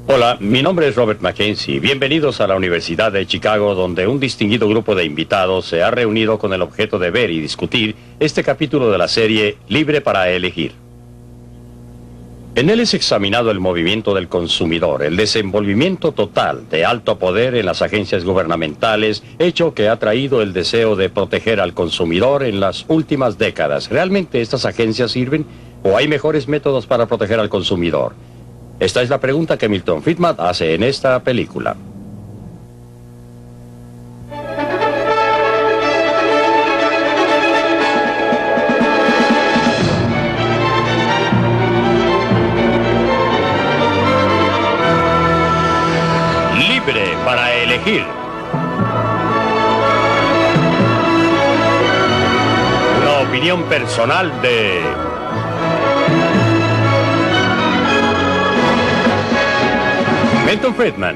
Hola, mi nombre es Robert Mackenzie. Bienvenidos a la Universidad de Chicago, donde un distinguido grupo de invitados se ha reunido con el objeto de ver y discutir este capítulo de la serie Libre para Elegir. En él es examinado el movimiento del consumidor, el desenvolvimiento total de alto poder en las agencias gubernamentales, hecho que ha traído el deseo de proteger al consumidor en las últimas décadas. ¿Realmente estas agencias sirven o hay mejores métodos para proteger al consumidor? Esta es la pregunta que Milton Friedman hace en esta película. Libre para elegir. Una opinión personal de Milton Friedman.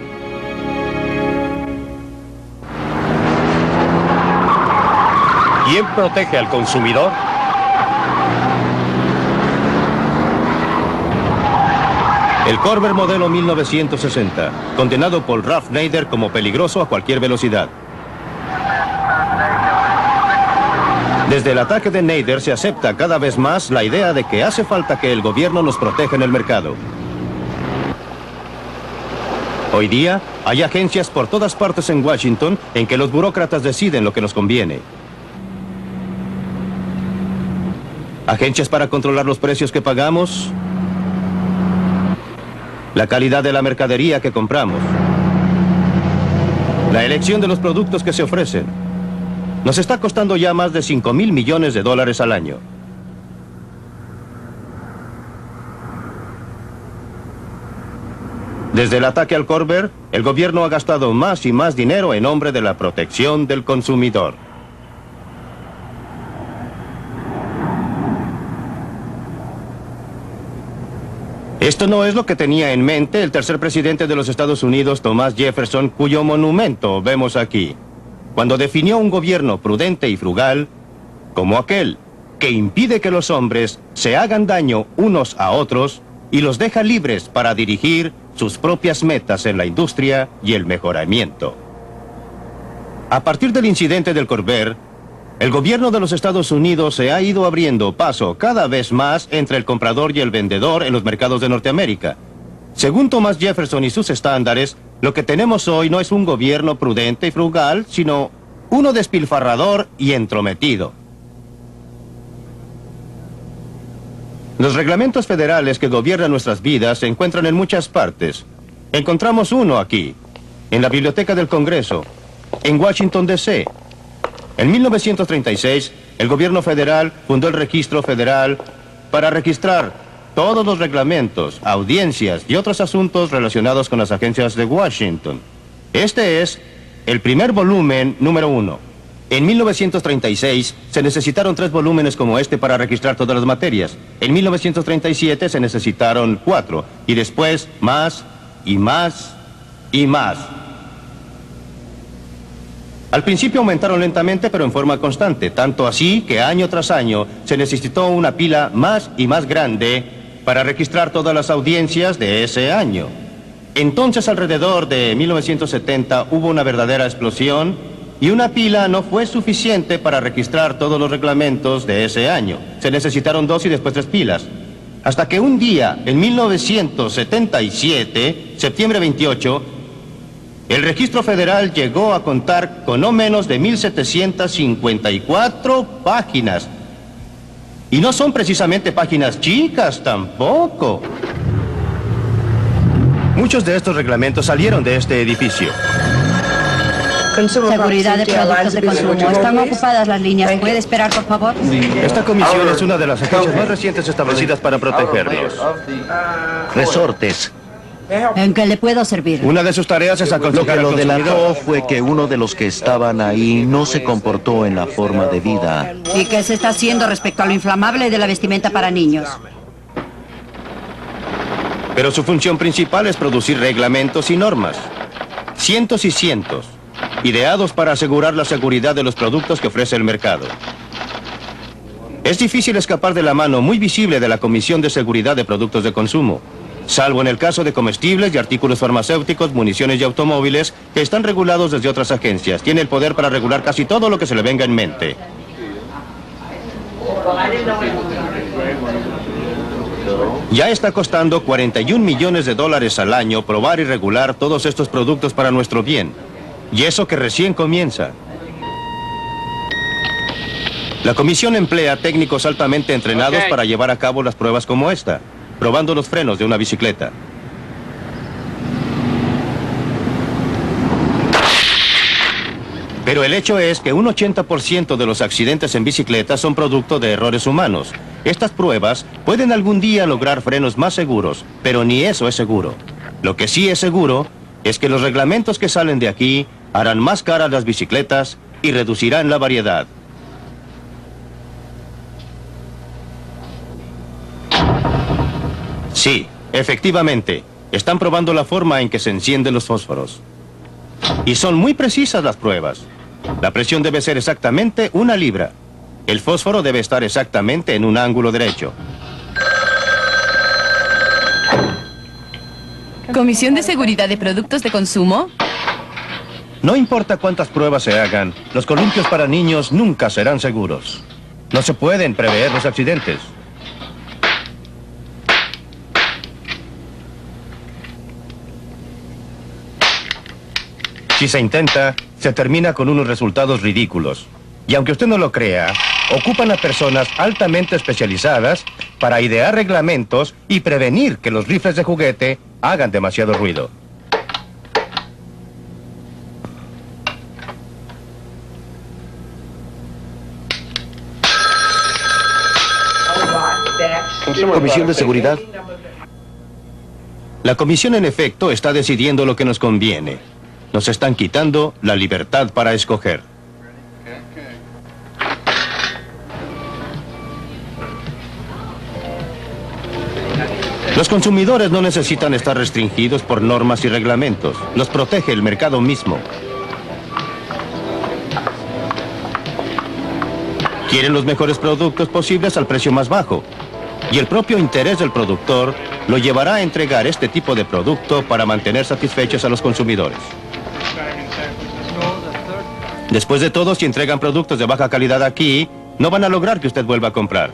¿Quién protege al consumidor? El Corvair modelo 1960, condenado por Ralph Nader como peligroso a cualquier velocidad. Desde el ataque de Nader se acepta cada vez más la idea de que hace falta que el gobierno nos proteja en el mercado. Hoy día, hay agencias por todas partes en Washington en que los burócratas deciden lo que nos conviene. Agencias para controlar los precios que pagamos, la calidad de la mercadería que compramos, la elección de los productos que se ofrecen. Nos está costando ya más de $5,000 millones al año. Desde el ataque al Corvair, el gobierno ha gastado más y más dinero en nombre de la protección del consumidor. Esto no es lo que tenía en mente el tercer presidente de los Estados Unidos, Thomas Jefferson, cuyo monumento vemos aquí, cuando definió un gobierno prudente y frugal como aquel que impide que los hombres se hagan daño unos a otros y los deja libres para dirigir sus propias metas en la industria y el mejoramiento. A partir del incidente del Corvair, el gobierno de los Estados Unidos se ha ido abriendo paso cada vez más entre el comprador y el vendedor en los mercados de Norteamérica. Según Thomas Jefferson y sus estándares, lo que tenemos hoy no es un gobierno prudente y frugal, sino uno despilfarrador y entrometido. Los reglamentos federales que gobiernan nuestras vidas se encuentran en muchas partes. Encontramos uno aquí, en la Biblioteca del Congreso, en Washington, D.C. En 1936, el gobierno federal fundó el Registro Federal para registrar todos los reglamentos, audiencias y otros asuntos relacionados con las agencias de Washington. Este es el primer volumen número 1. En 1936 se necesitaron 3 volúmenes como este para registrar todas las materias. En 1937 se necesitaron 4 y después más y más y más. Al principio aumentaron lentamente pero en forma constante, tanto así que año tras año se necesitó una pila más y más grande para registrar todas las audiencias de ese año. Entonces, alrededor de 1970 hubo una verdadera explosión y una pila no fue suficiente para registrar todos los reglamentos de ese año. Se necesitaron 2 y después 3 pilas. Hasta que un día, en 1977, septiembre 28, el Registro Federal llegó a contar con no menos de 1,754 páginas. Y no son precisamente páginas chicas tampoco. Muchos de estos reglamentos salieron de este edificio. Seguridad de productos de consumo. Están ocupadas las líneas. ¿Puede esperar, por favor? Esta comisión es una de las agencias más recientes establecidas para protegernos. Resortes. ¿En qué le puedo servir? Una de sus tareas es Lo aconsejar que al lo consumidor. delató fue que uno de los que estaban ahí no se comportó en la forma debida. ¿Y qué se está haciendo respecto a lo inflamable de la vestimenta para niños? Pero su función principal es producir reglamentos y normas. Cientos y cientos. Ideados para asegurar la seguridad de los productos que ofrece el mercado. Es difícil escapar de la mano muy visible de la Comisión de Seguridad de Productos de Consumo. salvo en el caso de comestibles y artículos farmacéuticos, municiones y automóviles, que están regulados desde otras agencias. Tiene el poder para regular casi todo lo que se le venga en mente. Ya está costando $41 millones al año probar y regular todos estos productos para nuestro bien. Y eso que recién comienza. La comisión emplea técnicos altamente entrenados para llevar a cabo las pruebas como esta, probando los frenos de una bicicleta. Pero el hecho es que un 80% de los accidentes en bicicleta son producto de errores humanos. Estas pruebas pueden algún día lograr frenos más seguros, pero ni eso es seguro. Lo que sí es seguro es que los reglamentos que salen de aquí harán más caras las bicicletas y reducirán la variedad. Sí, efectivamente, están probando la forma en que se encienden los fósforos. Y son muy precisas las pruebas. La presión debe ser exactamente 1 libra. El fósforo debe estar exactamente en un ángulo derecho. ¿Comisión de Seguridad de Productos de Consumo? No importa cuántas pruebas se hagan, los columpios para niños nunca serán seguros. No se pueden prever los accidentes. Si se intenta, se termina con unos resultados ridículos. Y aunque usted no lo crea, ocupan a personas altamente especializadas para idear reglamentos y prevenir que los rifles de juguete hagan demasiado ruido. Comisión de Seguridad. La comisión, en efecto, está decidiendo lo que nos conviene. Nos están quitando la libertad para escoger. Los consumidores no necesitan estar restringidos por normas y reglamentos. Los protege el mercado mismo. Quieren los mejores productos posibles al precio más bajo. Y el propio interés del productor lo llevará a entregar este tipo de producto para mantener satisfechos a los consumidores. Después de todo, si entregan productos de baja calidad aquí, no van a lograr que usted vuelva a comprar.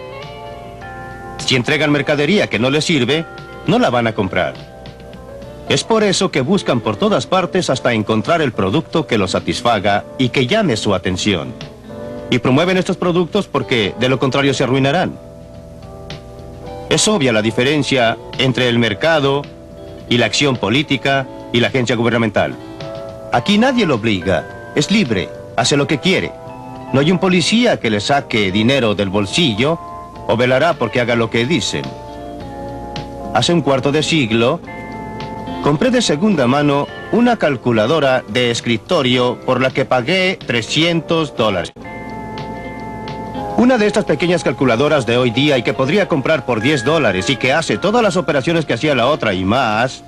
Si entregan mercadería que no les sirve, no la van a comprar. Es por eso que buscan por todas partes hasta encontrar el producto que los satisfaga y que llame su atención. Y promueven estos productos porque, de lo contrario, se arruinarán. Es obvia la diferencia entre el mercado y la acción política y la agencia gubernamental. Aquí nadie lo obliga, es libre, hace lo que quiere. No hay un policía que le saque dinero del bolsillo o velará porque haga lo que dicen. Hace un cuarto de siglo, compré de segunda mano una calculadora de escritorio por la que pagué $300. Una de estas pequeñas calculadoras de hoy día y que podría comprar por $10 y que hace todas las operaciones que hacía la otra y más,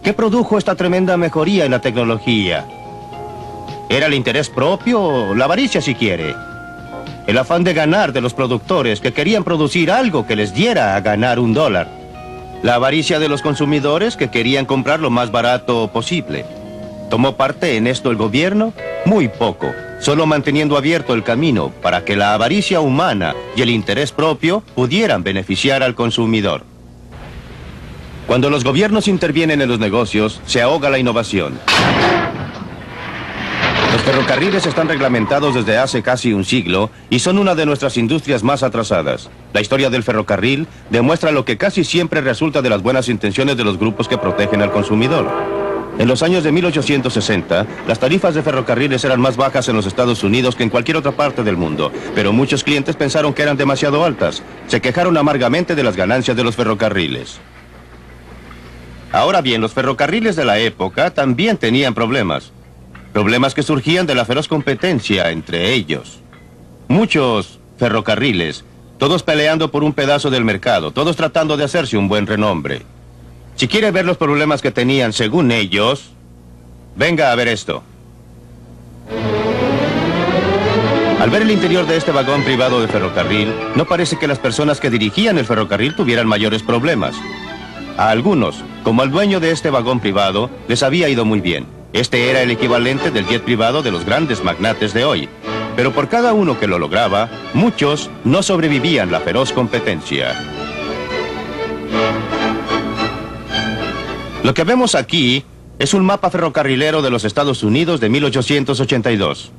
¿qué produjo esta tremenda mejoría en la tecnología? ¿Era el interés propio o la avaricia, si quiere? El afán de ganar de los productores que querían producir algo que les diera a ganar $1. La avaricia de los consumidores que querían comprar lo más barato posible. ¿Tomó parte en esto el gobierno? Muy poco, solo manteniendo abierto el camino para que la avaricia humana y el interés propio pudieran beneficiar al consumidor. Cuando los gobiernos intervienen en los negocios, se ahoga la innovación. Los ferrocarriles están reglamentados desde hace casi un siglo y son una de nuestras industrias más atrasadas. La historia del ferrocarril demuestra lo que casi siempre resulta de las buenas intenciones de los grupos que protegen al consumidor. En los años de 1860, las tarifas de ferrocarriles eran más bajas en los Estados Unidos que en cualquier otra parte del mundo, pero muchos clientes pensaron que eran demasiado altas. Se quejaron amargamente de las ganancias de los ferrocarriles. Ahora bien, los ferrocarriles de la época también tenían problemas. Problemas que surgían de la feroz competencia entre ellos. Muchos ferrocarriles, todos peleando por un pedazo del mercado, todos tratando de hacerse un buen renombre. Si quiere ver los problemas que tenían según ellos, venga a ver esto. Al ver el interior de este vagón privado de ferrocarril, no parece que las personas que dirigían el ferrocarril tuvieran mayores problemas. A algunos, Como al dueño de este vagón privado, les había ido muy bien. Este era el equivalente del jet privado de los grandes magnates de hoy. Pero por cada uno que lo lograba, muchos no sobrevivían la feroz competencia. Lo que vemos aquí es un mapa ferrocarrilero de los Estados Unidos de 1882.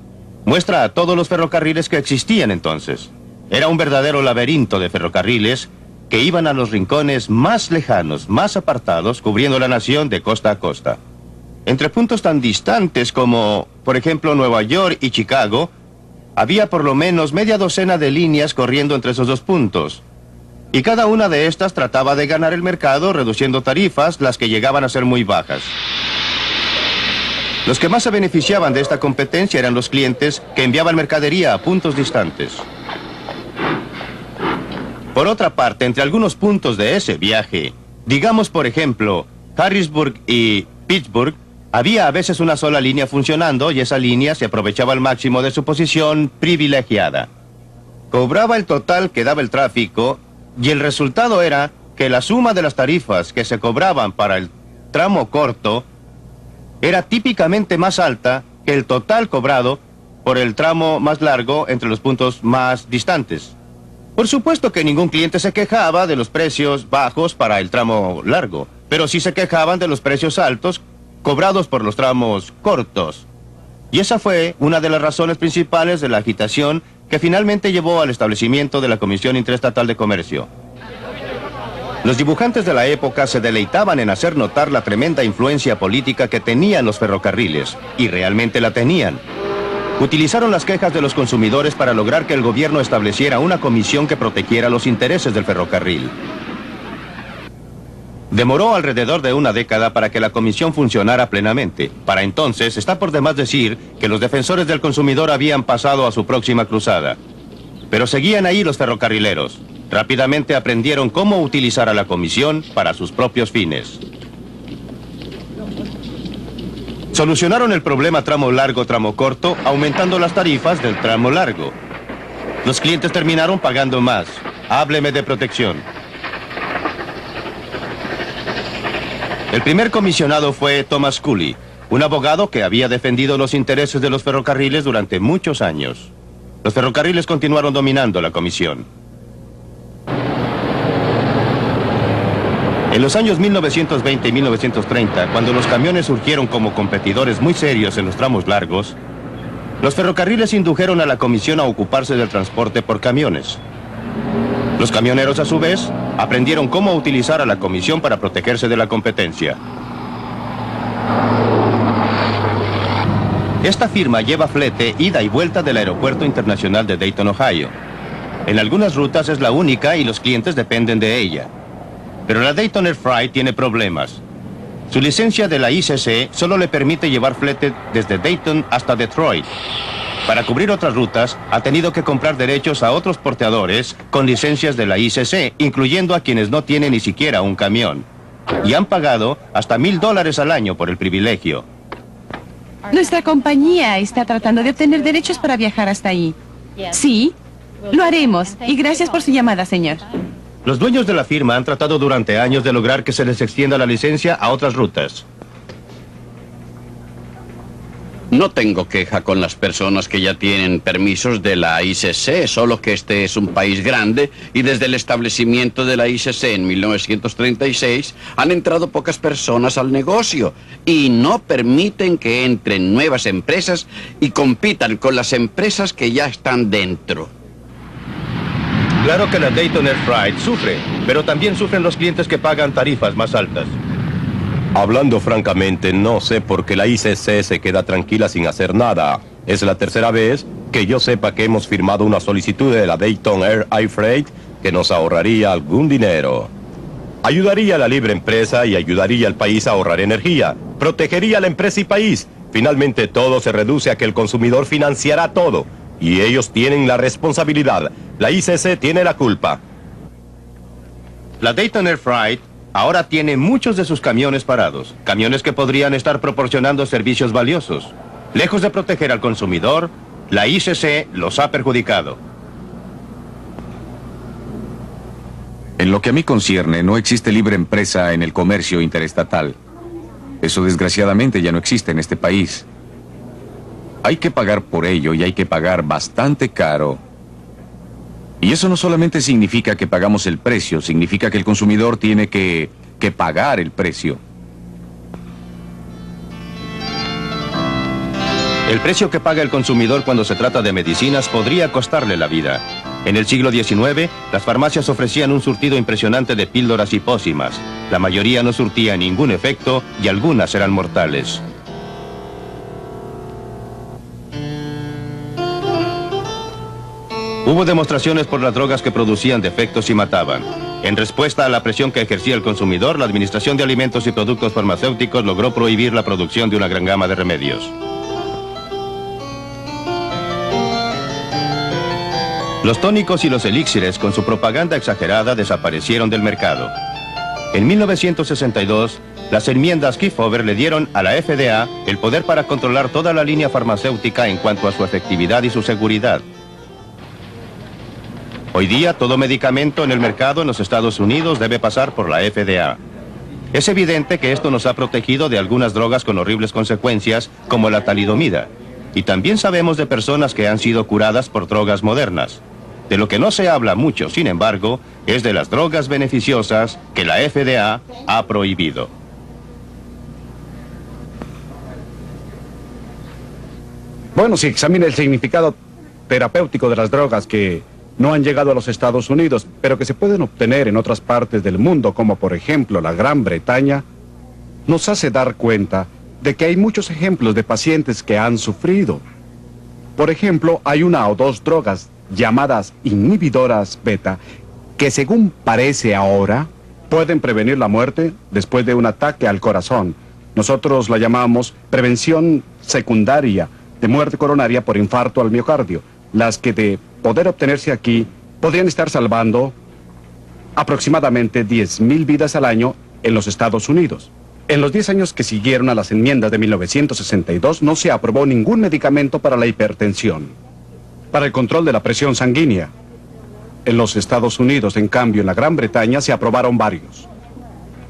Muestra a todos los ferrocarriles que existían entonces. Era un verdadero laberinto de ferrocarriles que iban a los rincones más lejanos, más apartados, cubriendo la nación de costa a costa. Entre puntos tan distantes como, por ejemplo, Nueva York y Chicago, había por lo menos media docena de líneas corriendo entre esos dos puntos. Y cada una de estas trataba de ganar el mercado reduciendo tarifas, las que llegaban a ser muy bajas. Los que más se beneficiaban de esta competencia eran los clientes que enviaban mercadería a puntos distantes. Por otra parte, entre algunos puntos de ese viaje, digamos por ejemplo, Harrisburg y Pittsburgh, había a veces una sola línea funcionando y esa línea se aprovechaba al máximo de su posición privilegiada. Cobraba el total que daba el tráfico y el resultado era que la suma de las tarifas que se cobraban para el tramo corto era típicamente más alta que el total cobrado por el tramo más largo entre los puntos más distantes. Por supuesto que ningún cliente se quejaba de los precios bajos para el tramo largo, pero sí se quejaban de los precios altos cobrados por los tramos cortos. Y esa fue una de las razones principales de la agitación que finalmente llevó al establecimiento de la Comisión Interestatal de Comercio. Los dibujantes de la época se deleitaban en hacer notar la tremenda influencia política que tenían los ferrocarriles, y realmente la tenían. Utilizaron las quejas de los consumidores para lograr que el gobierno estableciera una comisión que protegiera los intereses del ferrocarril. Demoró alrededor de una década para que la comisión funcionara plenamente. Para entonces, está por demás decir que los defensores del consumidor habían pasado a su próxima cruzada. Pero seguían ahí los ferrocarrileros. Rápidamente aprendieron cómo utilizar a la comisión para sus propios fines. Solucionaron el problema tramo largo, tramo corto, aumentando las tarifas del tramo largo. Los clientes terminaron pagando más. Hábleme de protección. El primer comisionado fue Thomas Cooley, un abogado que había defendido los intereses de los ferrocarriles durante muchos años. Los ferrocarriles continuaron dominando la comisión. En los años 1920 y 1930, cuando los camiones surgieron como competidores muy serios en los tramos largos, los ferrocarriles indujeron a la comisión a ocuparse del transporte por camiones. Los camioneros, a su vez, aprendieron cómo utilizar a la comisión para protegerse de la competencia. Esta firma lleva flete ida y vuelta del Aeropuerto Internacional de Dayton, Ohio. En algunas rutas es la única y los clientes dependen de ella. Pero la Dayton Air Freight tiene problemas. Su licencia de la ICC solo le permite llevar flete desde Dayton hasta Detroit. Para cubrir otras rutas, ha tenido que comprar derechos a otros porteadores con licencias de la ICC, incluyendo a quienes no tienen ni siquiera un camión. Y han pagado hasta $1,000 al año por el privilegio. Nuestra compañía está tratando de obtener derechos para viajar hasta ahí. Sí, lo haremos. Y gracias por su llamada, señor. Los dueños de la firma han tratado durante años de lograr que se les extienda la licencia a otras rutas. No tengo queja con las personas que ya tienen permisos de la ICC, solo que este es un país grande y desde el establecimiento de la ICC en 1936 han entrado pocas personas al negocio y no permiten que entren nuevas empresas y compitan con las empresas que ya están dentro. Claro que la Dayton Air Freight sufre, pero también sufren los clientes que pagan tarifas más altas. Hablando francamente, no sé por qué la ICC se queda tranquila sin hacer nada. Es la tercera vez que yo sepa que hemos firmado una solicitud de la Dayton Air Freight que nos ahorraría algún dinero. Ayudaría a la libre empresa y ayudaría al país a ahorrar energía. Protegería a la empresa y país. Finalmente todo se reduce a que el consumidor financiará todo. Y ellos tienen la responsabilidad. La ICC tiene la culpa. La Dayton Air Freight ahora tiene muchos de sus camiones parados. Camiones que podrían estar proporcionando servicios valiosos. Lejos de proteger al consumidor, la ICC los ha perjudicado. En lo que a mí concierne, no existe libre empresa en el comercio interestatal. Eso desgraciadamente ya no existe en este país. Hay que pagar por ello y hay que pagar bastante caro. Y eso no solamente significa que pagamos el precio, significa que el consumidor tiene que pagar el precio. El precio que paga el consumidor cuando se trata de medicinas podría costarle la vida. En el siglo XIX, las farmacias ofrecían un surtido impresionante de píldoras y pócimas. La mayoría no surtía ningún efecto y algunas eran mortales. Hubo demostraciones por las drogas que producían defectos y mataban. En respuesta a la presión que ejercía el consumidor, la Administración de Alimentos y Productos Farmacéuticos logró prohibir la producción de una gran gama de remedios. Los tónicos y los elixires, con su propaganda exagerada, desaparecieron del mercado. En 1962, las enmiendas Kefauver le dieron a la FDA el poder para controlar toda la línea farmacéutica en cuanto a su efectividad y su seguridad. Hoy día, todo medicamento en el mercado en los Estados Unidos debe pasar por la FDA. Es evidente que esto nos ha protegido de algunas drogas con horribles consecuencias, como la talidomida. Y también sabemos de personas que han sido curadas por drogas modernas. De lo que no se habla mucho, sin embargo, es de las drogas beneficiosas que la FDA ha prohibido. Bueno, si examina el significado terapéutico de las drogas que no han llegado a los Estados Unidos, pero que se pueden obtener en otras partes del mundo, como por ejemplo la Gran Bretaña, nos hace dar cuenta de que hay muchos ejemplos de pacientes que han sufrido. Por ejemplo, hay una o dos drogas llamadas inhibidoras beta que, según parece ahora, pueden prevenir la muerte después de un ataque al corazón. Nosotros la llamamos prevención secundaria de muerte coronaria por infarto al miocardio, las que de poder obtenerse aquí podrían estar salvando aproximadamente 10,000 vidas al año en los Estados Unidos. En los 10 años que siguieron a las enmiendas de 1962 no se aprobó ningún medicamento para la hipertensión, para el control de la presión sanguínea. En los Estados Unidos, en cambio, en la Gran Bretaña se aprobaron varios.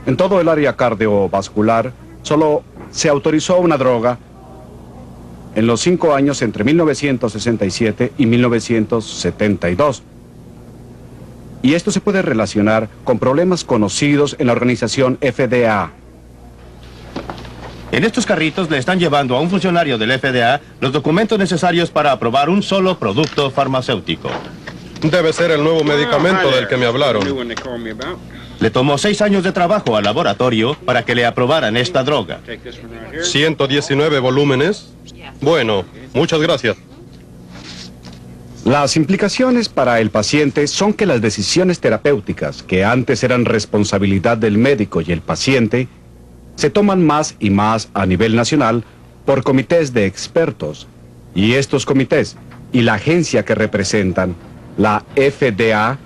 En todo el área cardiovascular solo se autorizó una droga en los 5 años entre 1967 y 1972. Y esto se puede relacionar con problemas conocidos en la organización FDA. En estos carritos le están llevando a un funcionario del FDA los documentos necesarios para aprobar un solo producto farmacéutico. Debe ser el nuevo medicamento del que me hablaron. Le tomó 6 años de trabajo al laboratorio para que le aprobaran esta droga. 119 volúmenes. Bueno, muchas gracias. Las implicaciones para el paciente son que las decisiones terapéuticas, que antes eran responsabilidad del médico y el paciente, se toman más y más a nivel nacional por comités de expertos. Y estos comités y la agencia que representan, la FDA,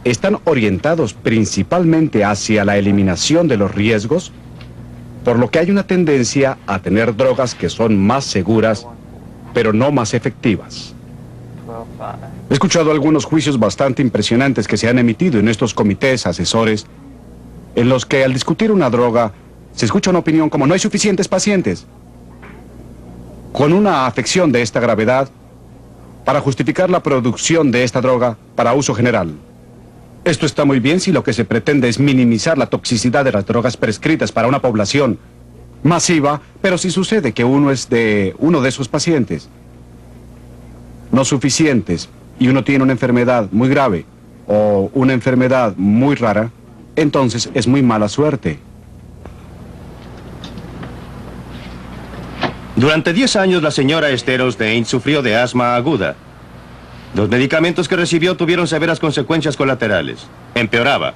están orientados principalmente hacia la eliminación de los riesgos, por lo que hay una tendencia a tener drogas que son más seguras, pero no más efectivas. He escuchado algunos juicios bastante impresionantes que se han emitido en estos comités asesores, en los que al discutir una droga, se escucha una opinión como: no hay suficientes pacientes con una afección de esta gravedad para justificar la producción de esta droga para uso general. Esto está muy bien si lo que se pretende es minimizar la toxicidad de las drogas prescritas para una población masiva, pero si sucede que uno es de uno de esos pacientes no suficientes y uno tiene una enfermedad muy grave o una enfermedad muy rara, entonces es muy mala suerte. Durante 10 años la señora Esther Osdane sufrió de asma aguda. Los medicamentos que recibió tuvieron severas consecuencias colaterales. Empeoraba.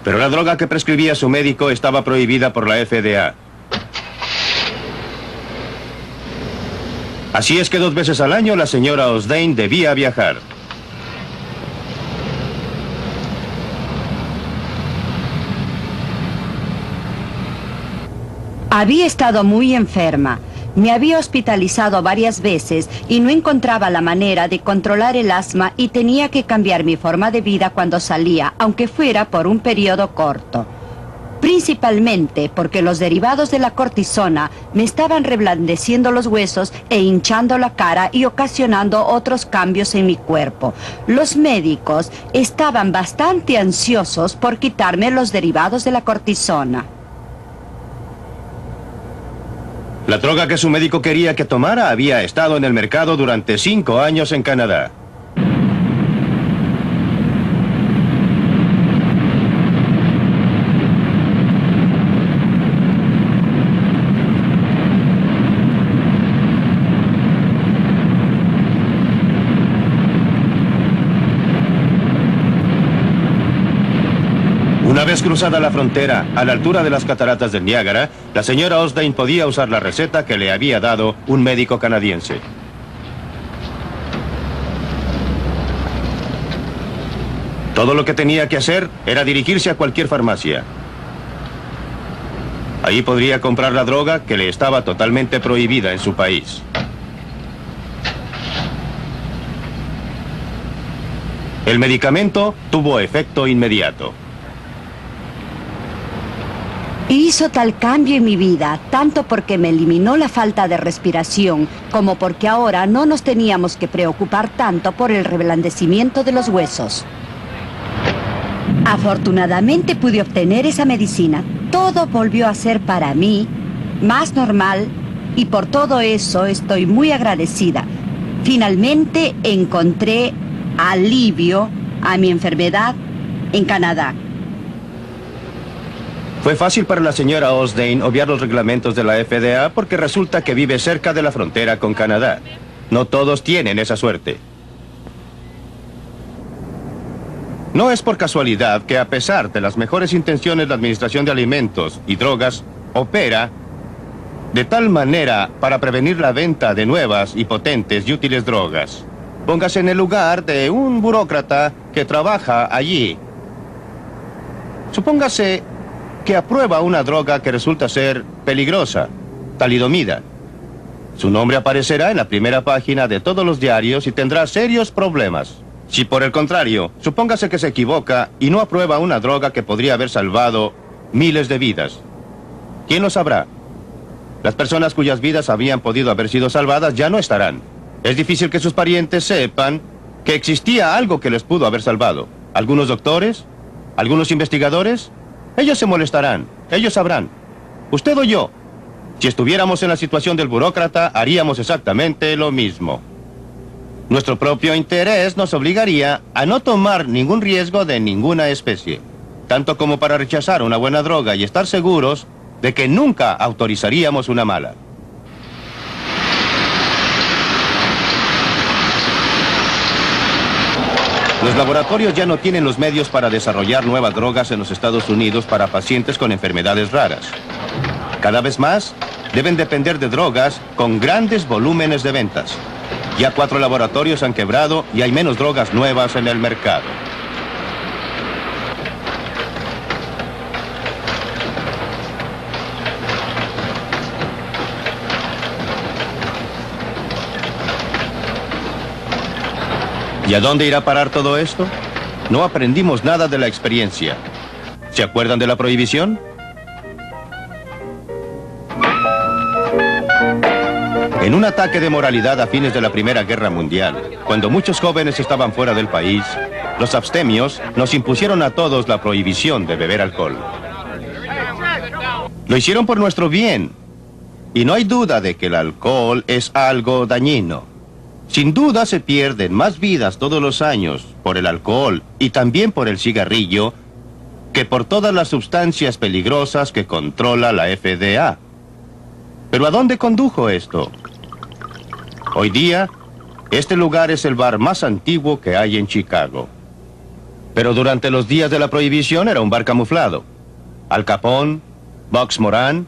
Pero la droga que prescribía su médico estaba prohibida por la FDA. Así es que 2 veces al año la señora Osdane debía viajar. Había estado muy enferma, Me había hospitalizado varias veces y no encontraba la manera de controlar el asma y tenía que cambiar mi forma de vida cuando salía, aunque fuera por un periodo corto. Principalmente porque los derivados de la cortisona me estaban reblandeciendo los huesos e hinchando la cara y ocasionando otros cambios en mi cuerpo. Los médicos estaban bastante ansiosos por quitarme los derivados de la cortisona. La droga que su médico quería que tomara había estado en el mercado durante 5 años en Canadá. Una vez cruzada la frontera, a la altura de las cataratas del Niágara, la señora Osdane podía usar la receta que le había dado un médico canadiense. Todo lo que tenía que hacer era dirigirse a cualquier farmacia. Ahí podría comprar la droga que le estaba totalmente prohibida en su país. El medicamento tuvo efecto inmediato. Hizo tal cambio en mi vida, tanto porque me eliminó la falta de respiración, como porque ahora no nos teníamos que preocupar tanto por el reblandecimiento de los huesos. Afortunadamente pude obtener esa medicina. Todo volvió a ser para mí más normal y por todo eso estoy muy agradecida. Finalmente encontré alivio a mi enfermedad en Canadá. Fue fácil para la señora Osdane obviar los reglamentos de la FDA porque resulta que vive cerca de la frontera con Canadá. No todos tienen esa suerte. No es por casualidad que a pesar de las mejores intenciones la Administración de Alimentos y Drogas opera de tal manera para prevenir la venta de nuevas y potentes y útiles drogas. Póngase en el lugar de un burócrata que trabaja allí. Supóngase que aprueba una droga que resulta ser peligrosa, talidomida. Su nombre aparecerá en la primera página de todos los diarios y tendrá serios problemas. Si por el contrario, supóngase que se equivoca y no aprueba una droga que podría haber salvado miles de vidas, ¿quién lo sabrá? Las personas cuyas vidas habían podido haber sido salvadas ya no estarán. Es difícil que sus parientes sepan que existía algo que les pudo haber salvado. ¿Algunos doctores? ¿Algunos investigadores? Ellos se molestarán, ellos sabrán. Usted o yo, si estuviéramos en la situación del burócrata, haríamos exactamente lo mismo. Nuestro propio interés nos obligaría a no tomar ningún riesgo de ninguna especie, tanto como para rechazar una buena droga y estar seguros de que nunca autorizaríamos una mala. Los laboratorios ya no tienen los medios para desarrollar nuevas drogas en los Estados Unidos para pacientes con enfermedades raras. Cada vez más, deben depender de drogas con grandes volúmenes de ventas. Ya 4 laboratorios han quebrado y hay menos drogas nuevas en el mercado. ¿Y a dónde irá a parar todo esto? No aprendimos nada de la experiencia. ¿Se acuerdan de la prohibición? En un ataque de moralidad a fines de la Primera Guerra Mundial, cuando muchos jóvenes estaban fuera del país, los abstemios nos impusieron a todos la prohibición de beber alcohol. Lo hicieron por nuestro bien. Y no hay duda de que el alcohol es algo dañino. Sin duda se pierden más vidas todos los años por el alcohol y también por el cigarrillo que por todas las sustancias peligrosas que controla la FDA. ¿Pero a dónde condujo esto? Hoy día, este lugar es el bar más antiguo que hay en Chicago. Pero durante los días de la prohibición era un bar camuflado. Al Capone, Bugs Moran,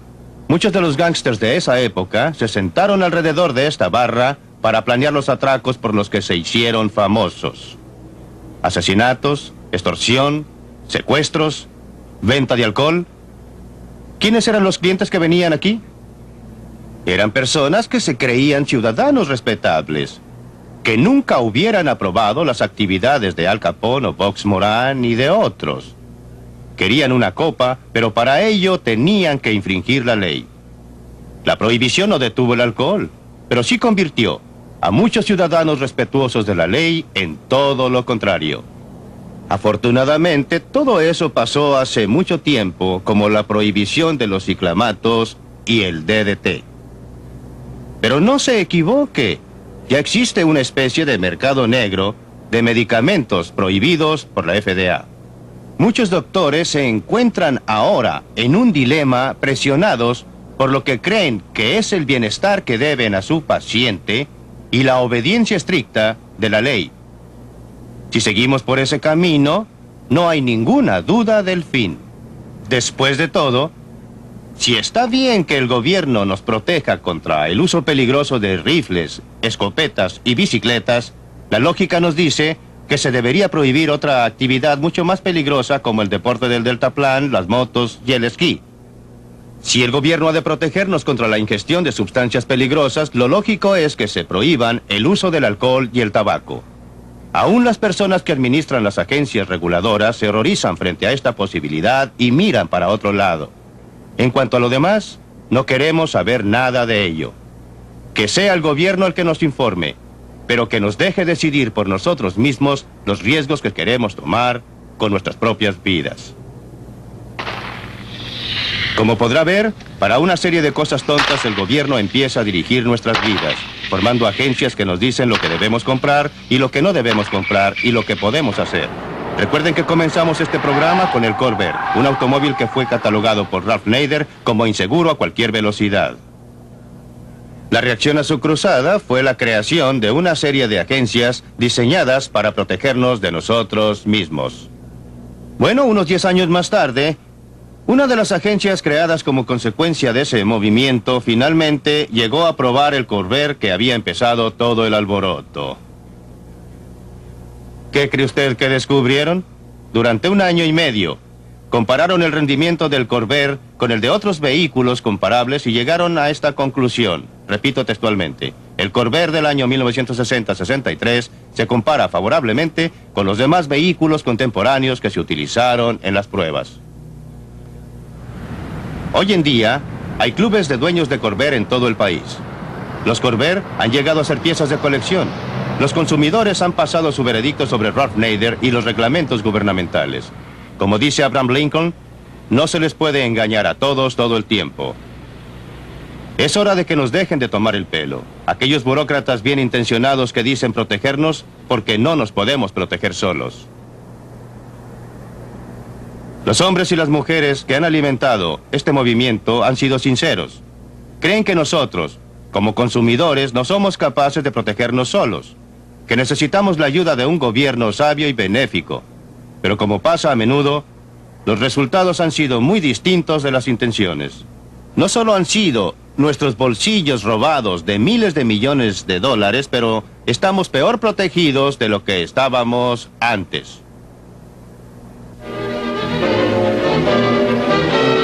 muchos de los gángsters de esa época se sentaron alrededor de esta barra para planear los atracos por los que se hicieron famosos. Asesinatos, extorsión, secuestros, venta de alcohol. ¿Quiénes eran los clientes que venían aquí? Eran personas que se creían ciudadanos respetables, que nunca hubieran aprobado las actividades de Al Capone o Vox Moran y de otros. Querían una copa, pero para ello tenían que infringir la ley. La prohibición no detuvo el alcohol, pero sí convirtió a muchos ciudadanos respetuosos de la ley en todo lo contrario. Afortunadamente, todo eso pasó hace mucho tiempo, como la prohibición de los ciclamatos y el DDT. Pero no se equivoque, ya existe una especie de mercado negro de medicamentos prohibidos por la FDA. Muchos doctores se encuentran ahora en un dilema, presionados por lo que creen que es el bienestar que deben a su paciente y la obediencia estricta de la ley. Si seguimos por ese camino, no hay ninguna duda del fin. Después de todo, si está bien que el gobierno nos proteja contra el uso peligroso de rifles, escopetas y bicicletas, la lógica nos dice que se debería prohibir otra actividad mucho más peligrosa como el deporte del deltaplán, las motos y el esquí. Si el gobierno ha de protegernos contra la ingestión de sustancias peligrosas, lo lógico es que se prohíban el uso del alcohol y el tabaco. Aún las personas que administran las agencias reguladoras se horrorizan frente a esta posibilidad y miran para otro lado. En cuanto a lo demás, no queremos saber nada de ello. Que sea el gobierno el que nos informe, pero que nos deje decidir por nosotros mismos los riesgos que queremos tomar con nuestras propias vidas. Como podrá ver, para una serie de cosas tontas el gobierno empieza a dirigir nuestras vidas, formando agencias que nos dicen lo que debemos comprar y lo que no debemos comprar y lo que podemos hacer. Recuerden que comenzamos este programa con el Corvair, un automóvil que fue catalogado por Ralph Nader como inseguro a cualquier velocidad. La reacción a su cruzada fue la creación de una serie de agencias diseñadas para protegernos de nosotros mismos. Bueno, unos 10 años más tarde, una de las agencias creadas como consecuencia de ese movimiento finalmente llegó a probar el Corvair que había empezado todo el alboroto. ¿Qué cree usted que descubrieron? Durante 1 año y medio, compararon el rendimiento del Corvair con el de otros vehículos comparables y llegaron a esta conclusión. Repito textualmente, el Corvair del año 1960-63 se compara favorablemente con los demás vehículos contemporáneos que se utilizaron en las pruebas. Hoy en día, hay clubes de dueños de Corvair en todo el país. Los Corvair han llegado a ser piezas de colección. Los consumidores han pasado su veredicto sobre Ralph Nader y los reglamentos gubernamentales. Como dice Abraham Lincoln, no se les puede engañar a todos todo el tiempo. Es hora de que nos dejen de tomar el pelo. Aquellos burócratas bien intencionados que dicen protegernos porque no nos podemos proteger solos. Los hombres y las mujeres que han alimentado este movimiento han sido sinceros. Creen que nosotros, como consumidores, no somos capaces de protegernos solos, que necesitamos la ayuda de un gobierno sabio y benéfico. Pero como pasa a menudo, los resultados han sido muy distintos de las intenciones. No solo han sido nuestros bolsillos robados de miles de millones de dólares, pero estamos peor protegidos de lo que estábamos antes.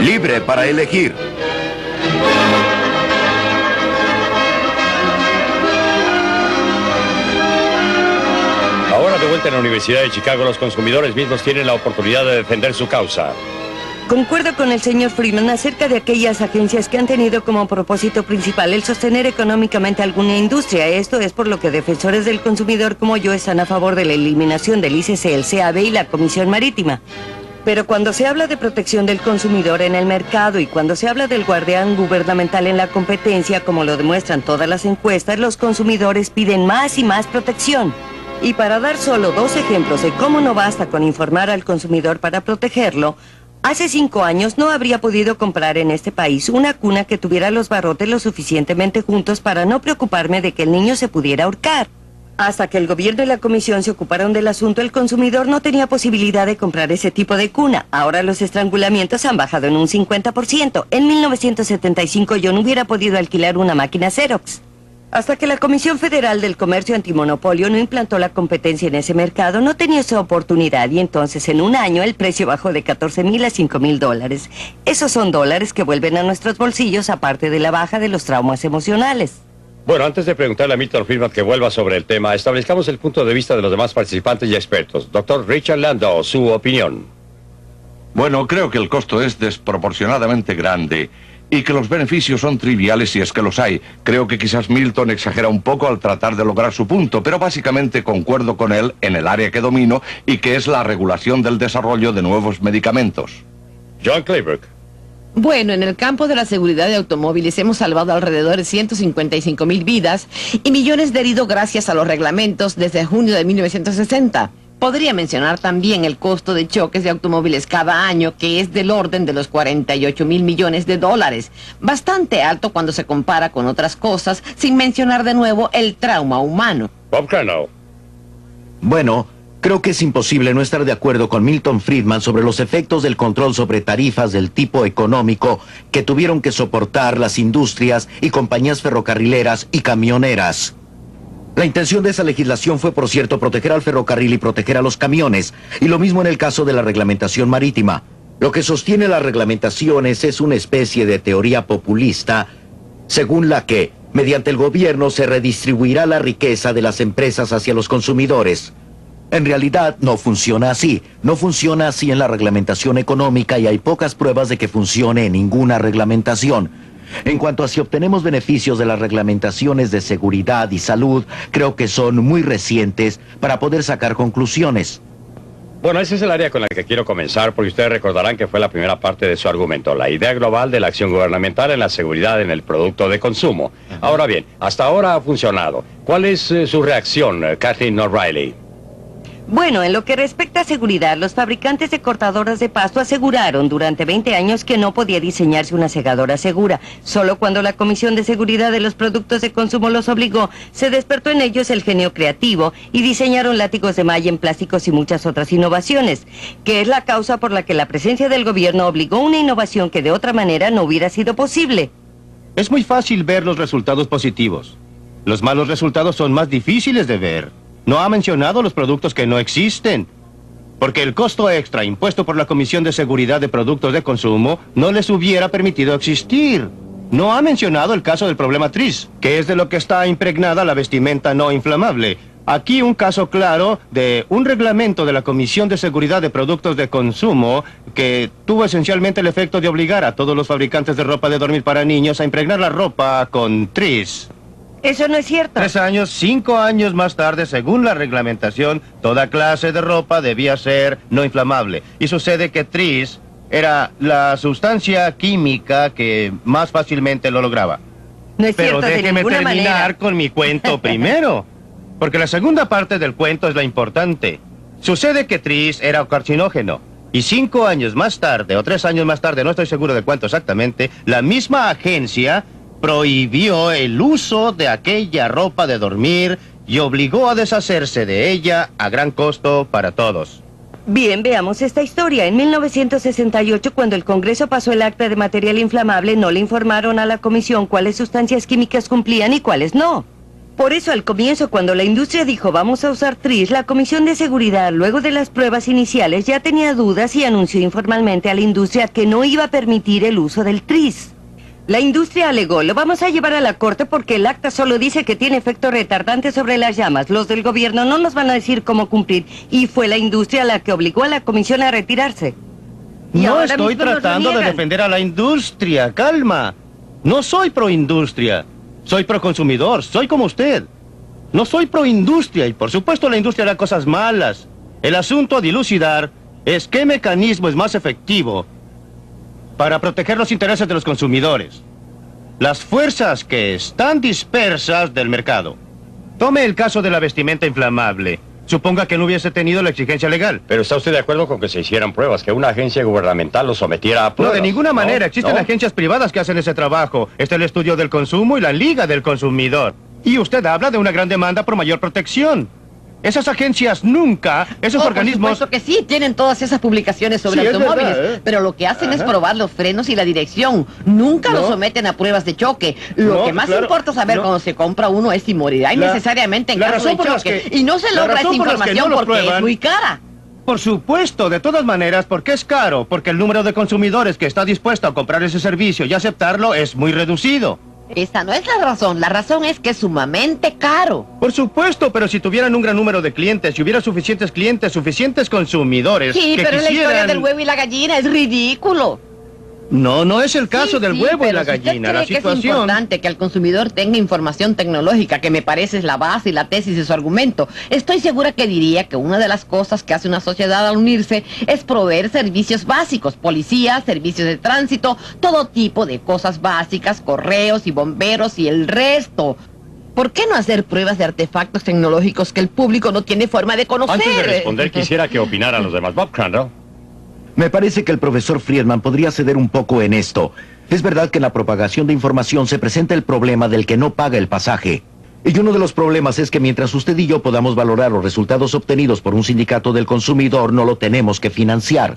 Libre para elegir. Ahora de vuelta en la Universidad de Chicago, los consumidores mismos tienen la oportunidad de defender su causa. Concuerdo con el señor Freeman acerca de aquellas agencias que han tenido como propósito principal el sostener económicamente alguna industria. Esto es por lo que defensores del consumidor como yo están a favor de la eliminación del ICC, el CAB y la Comisión Marítima. Pero cuando se habla de protección del consumidor en el mercado y cuando se habla del guardián gubernamental en la competencia, como lo demuestran todas las encuestas, los consumidores piden más y más protección. Y para dar solo 2 ejemplos de cómo no basta con informar al consumidor para protegerlo, hace 5 años no habría podido comprar en este país una cuna que tuviera los barrotes lo suficientemente juntos para no preocuparme de que el niño se pudiera ahorcar. Hasta que el gobierno y la comisión se ocuparon del asunto, el consumidor no tenía posibilidad de comprar ese tipo de cuna. Ahora los estrangulamientos han bajado en un 50%. En 1975 yo no hubiera podido alquilar una máquina Xerox. Hasta que la Comisión Federal del Comercio Antimonopolio no implantó la competencia en ese mercado, no tenía esa oportunidad y entonces en un año el precio bajó de 14,000 a 5,000 dólares. Esos son dólares que vuelven a nuestros bolsillos aparte de la baja de los traumas emocionales. Bueno, antes de preguntarle a Milton Friedman que vuelva sobre el tema, establezcamos el punto de vista de los demás participantes y expertos. Doctor Richard Landau, su opinión. Bueno, creo que el costo es desproporcionadamente grande y que los beneficios son triviales si es que los hay. Creo que quizás Milton exagera un poco al tratar de lograr su punto, pero básicamente concuerdo con él en el área que domino y que es la regulación del desarrollo de nuevos medicamentos. John Clayburg. Bueno, en el campo de la seguridad de automóviles hemos salvado alrededor de 155,000 vidas y millones de heridos gracias a los reglamentos desde junio de 1960. Podría mencionar también el costo de choques de automóviles cada año, que es del orden de los 48,000 millones de dólares. Bastante alto cuando se compara con otras cosas, sin mencionar de nuevo el trauma humano. Bob Crandall. Bueno, creo que es imposible no estar de acuerdo con Milton Friedman sobre los efectos del control sobre tarifas del tipo económico que tuvieron que soportar las industrias y compañías ferrocarrileras y camioneras. La intención de esa legislación fue, por cierto, proteger al ferrocarril y proteger a los camiones, y lo mismo en el caso de la reglamentación marítima. Lo que sostiene las reglamentaciones es una especie de teoría populista, según la que, mediante el gobierno, se redistribuirá la riqueza de las empresas hacia los consumidores. En realidad, no funciona así. No funciona así en la reglamentación económica y hay pocas pruebas de que funcione en ninguna reglamentación. En cuanto a si obtenemos beneficios de las reglamentaciones de seguridad y salud, creo que son muy recientes para poder sacar conclusiones. Bueno, ese es el área con la que quiero comenzar, porque ustedes recordarán que fue la primera parte de su argumento, la idea global de la acción gubernamental en la seguridad en el producto de consumo. Ahora bien, hasta ahora ha funcionado. ¿Cuál es su reacción, Kathleen O'Reilly? Bueno, en lo que respecta a seguridad, los fabricantes de cortadoras de pasto aseguraron durante 20 años que no podía diseñarse una segadora segura. Solo cuando la Comisión de Seguridad de los Productos de Consumo los obligó, se despertó en ellos el genio creativo y diseñaron látigos de malla en plásticos y muchas otras innovaciones, que es la causa por la que la presencia del gobierno obligó una innovación que de otra manera no hubiera sido posible. Es muy fácil ver los resultados positivos. Los malos resultados son más difíciles de ver. No ha mencionado los productos que no existen, porque el costo extra impuesto por la Comisión de Seguridad de Productos de Consumo no les hubiera permitido existir. No ha mencionado el caso del problema TRIS, que es de lo que está impregnada la vestimenta no inflamable. Aquí un caso claro de un reglamento de la Comisión de Seguridad de Productos de Consumo que tuvo esencialmente el efecto de obligar a todos los fabricantes de ropa de dormir para niños a impregnar la ropa con TRIS. Eso no es cierto. 3 años, 5 años más tarde, según la reglamentación, toda clase de ropa debía ser no inflamable. Y sucede que TRIS era la sustancia química que más fácilmente lo lograba. No es cierto, pero déjeme terminar manera. con mi cuento primero, porque la segunda parte del cuento es la importante. Sucede que TRIS era carcinógeno. Y 5 años más tarde, o 3 años más tarde, no estoy seguro de cuánto exactamente, la misma agencia prohibió el uso de aquella ropa de dormir y obligó a deshacerse de ella a gran costo para todos. Bien, veamos esta historia. En 1968, cuando el Congreso pasó el acta de material inflamable, no le informaron a la Comisión cuáles sustancias químicas cumplían y cuáles no. Por eso, al comienzo, cuando la industria dijo vamos a usar TRIS, la Comisión de Seguridad, luego de las pruebas iniciales, ya tenía dudas y anunció informalmente a la industria que no iba a permitir el uso del TRIS. La industria alegó, lo vamos a llevar a la corte porque el acta solo dice que tiene efecto retardante sobre las llamas. Los del gobierno no nos van a decir cómo cumplir. Y fue la industria la que obligó a la comisión a retirarse. No estoy tratando de defender a la industria, calma. No soy proindustria, soy proconsumidor, soy como usted. No soy proindustria y por supuesto la industria hará cosas malas. El asunto a dilucidar es qué mecanismo es más efectivo para proteger los intereses de los consumidores. Las fuerzas que están dispersas del mercado. Tome el caso de la vestimenta inflamable. Suponga que no hubiese tenido la exigencia legal. Pero ¿está usted de acuerdo con que se hicieran pruebas, que una agencia gubernamental lo sometiera a pruebas? No, de ninguna manera. Existen agencias privadas que hacen ese trabajo. Está el Estudio del Consumo y la Liga del Consumidor. Y usted habla de una gran demanda por mayor protección. Esas agencias nunca, esos organismos... Por supuesto que sí, tienen todas esas publicaciones sobre Sí, es automóviles, verdad, ¿eh? pero lo que hacen es Ajá. probar los frenos y la dirección. Nunca No. los someten a pruebas de choque. Lo No, que más claro, importa saber no. cuando se compra uno es si morirá innecesariamente en la caso razón de por las choque. que- Y no se la logra esa razón por las que información no lo porque es prueban- muy cara. Por supuesto, de todas maneras, porque es caro, porque el número de consumidores que está dispuesto a comprar ese servicio y aceptarlo es muy reducido. Esa no es la razón es que es sumamente caro. Por supuesto, pero si tuvieran un gran número de clientes, si hubiera suficientes clientes, suficientes consumidores Sí, que pero es la historia quisieran... del huevo y la gallina, es ridículo. No, no es el caso del Sí, huevo y pero la si usted gallina. La cree que es situación... importante que el consumidor tenga información tecnológica, que me parece es la base y la tesis de su argumento, estoy segura que diría que una de las cosas que hace una sociedad al unirse es proveer servicios básicos, policía, servicios de tránsito, todo tipo de cosas básicas, correos y bomberos y el resto. ¿Por qué no hacer pruebas de artefactos tecnológicos que el público no tiene forma de conocer? Antes de responder, quisiera que opinaran los demás. Bob Crandall. Me parece que el profesor Friedman podría ceder un poco en esto. Es verdad que en la propagación de información se presenta el problema del que no paga el pasaje. Y uno de los problemas es que mientras usted y yo podamos valorar los resultados obtenidos por un sindicato del consumidor, no lo tenemos que financiar.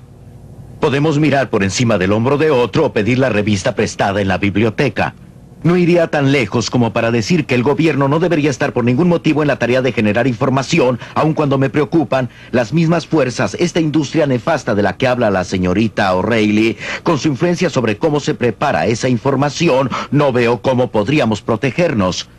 Podemos mirar por encima del hombro de otro o pedir la revista prestada en la biblioteca. No iría tan lejos como para decir que el gobierno no debería estar por ningún motivo en la tarea de generar información, aun cuando me preocupan las mismas fuerzas, esta industria nefasta de la que habla la señorita O'Reilly, con su influencia sobre cómo se prepara esa información, no veo cómo podríamos protegernos.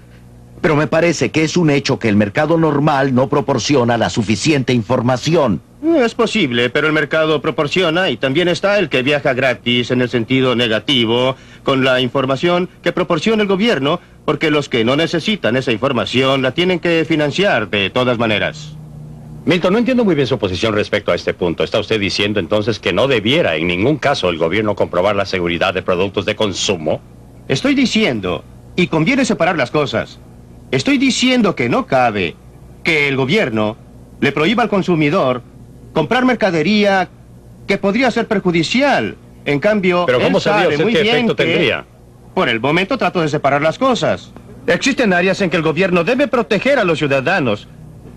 Pero me parece que es un hecho que el mercado normal no proporciona la suficiente información. Es posible, pero el mercado proporciona y también está el que viaja gratis en el sentido negativo con la información que proporciona el gobierno, porque los que no necesitan esa información la tienen que financiar de todas maneras. Milton, no entiendo muy bien su posición respecto a este punto. ¿Está usted diciendo entonces que no debiera en ningún caso el gobierno comprobar la seguridad de productos de consumo? Estoy diciendo, y conviene separar las cosas, estoy diciendo que no cabe que el gobierno le prohíba al consumidor comprar mercadería que podría ser perjudicial. En cambio, Pero ¿cómo él sabría sabe usted muy qué bien efecto que, tendría? por el momento trato de separar las cosas. Existen áreas en que el gobierno debe proteger a los ciudadanos.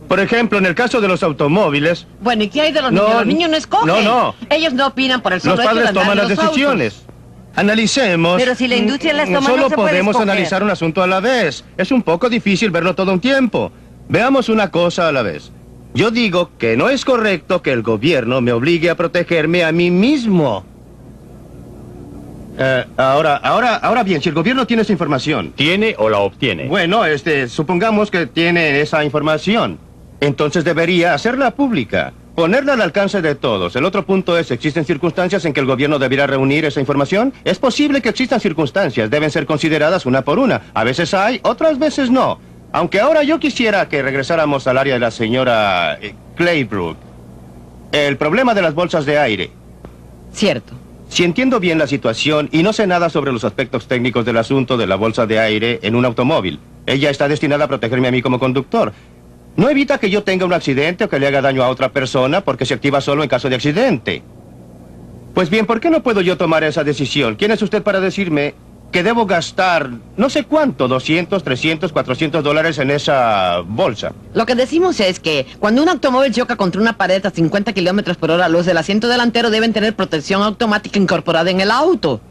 Por ejemplo, en el caso de los automóviles, Bueno, ¿y qué hay de los No, niños? Los niños no escogen. no. Ellos no opinan por el solo los hecho de padres andar toman en las los autos. decisiones. Analicemos. Pero si la industria las toma, Solo no se puede podemos escoger. analizar un asunto a la vez. Es un poco difícil verlo todo un tiempo. Veamos una cosa a la vez. Yo digo que no es correcto que el gobierno me obligue a protegerme a mí mismo. Ahora bien, si el gobierno tiene esa información... ¿Tiene o la obtiene? Bueno, supongamos que tiene esa información. Entonces debería hacerla pública, ponerla al alcance de todos. El otro punto es, ¿existen circunstancias en que el gobierno debiera reunir esa información? Es posible que existan circunstancias, deben ser consideradas una por una. A veces hay, otras veces no. Aunque ahora yo quisiera que regresáramos al área de la señora Claybrook. El problema de las bolsas de aire. Cierto. Si entiendo bien la situación y no sé nada sobre los aspectos técnicos del asunto de la bolsa de aire en un automóvil, ella está destinada a protegerme a mí como conductor. No evita que yo tenga un accidente o que le haga daño a otra persona porque se activa solo en caso de accidente. Pues bien, ¿por qué no puedo yo tomar esa decisión? ¿Quién es usted para decirme que debo gastar no sé cuánto, 200, 300, 400 dólares en esa bolsa? Lo que decimos es que cuando un automóvil choca contra una pared a 50 kilómetros por hora, los del asiento delantero deben tener protección automática incorporada en el auto.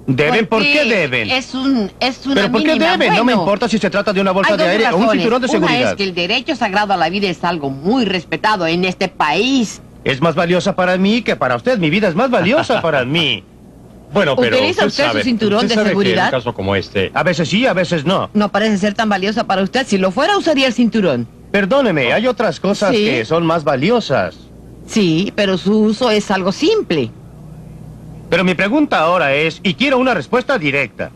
¿Deben? ¿Por qué Porque deben? Es una ¿Pero por qué mínima. deben? No me Bueno, importa si se trata de una bolsa hay de dos aire o un razones. cinturón de Una seguridad. es que el derecho sagrado a la vida es algo muy respetado en este país. Es más valiosa para mí que para usted. Mi vida es más valiosa para mí. Bueno, pero ¿Utiliza usted su cinturón usted de sabe que seguridad? en un caso como este... A veces sí, a veces no. No parece ser tan valiosa para usted. Si lo fuera, usaría el cinturón. Perdóneme, hay otras cosas Sí. que son más valiosas. Sí, pero su uso es algo simple. Pero mi pregunta ahora es, y quiero una respuesta directa.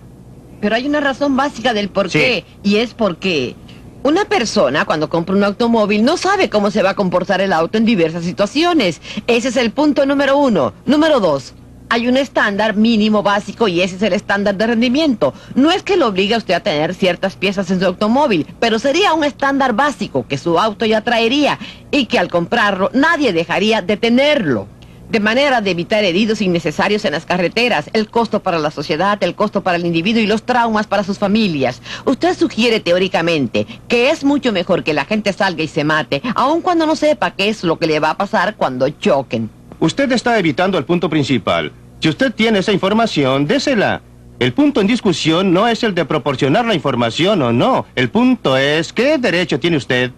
Pero hay una razón básica del por Sí. qué, y es porque una persona cuando compra un automóvil no sabe cómo se va a comportar el auto en diversas situaciones. Ese es el punto número 1. Número 2. Hay un estándar mínimo básico y ese es el estándar de rendimiento. No es que lo obligue a usted a tener ciertas piezas en su automóvil, pero sería un estándar básico que su auto ya traería y que al comprarlo nadie dejaría de tenerlo. de manera de evitar heridos innecesarios en las carreteras, el costo para la sociedad, el costo para el individuo y los traumas para sus familias. Usted sugiere teóricamente que es mucho mejor que la gente salga y se mate, aun cuando no sepa qué es lo que le va a pasar cuando choquen. Usted está evitando el punto principal. Si usted tiene esa información, désela. El punto en discusión no es el de proporcionar la información o no. El punto es, ¿qué derecho tiene usted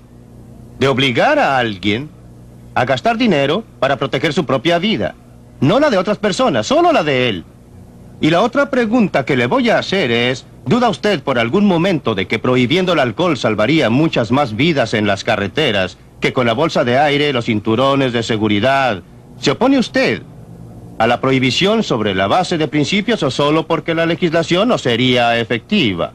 de obligar a alguien a gastar dinero para proteger su propia vida? No la de otras personas, solo la de él. Y la otra pregunta que le voy a hacer es, ¿duda usted por algún momento de que prohibiendo el alcohol salvaría muchas más vidas en las carreteras que con la bolsa de aire, los cinturones de seguridad? ¿Se opone usted a la prohibición sobre la base de principios o solo porque la legislación no sería efectiva?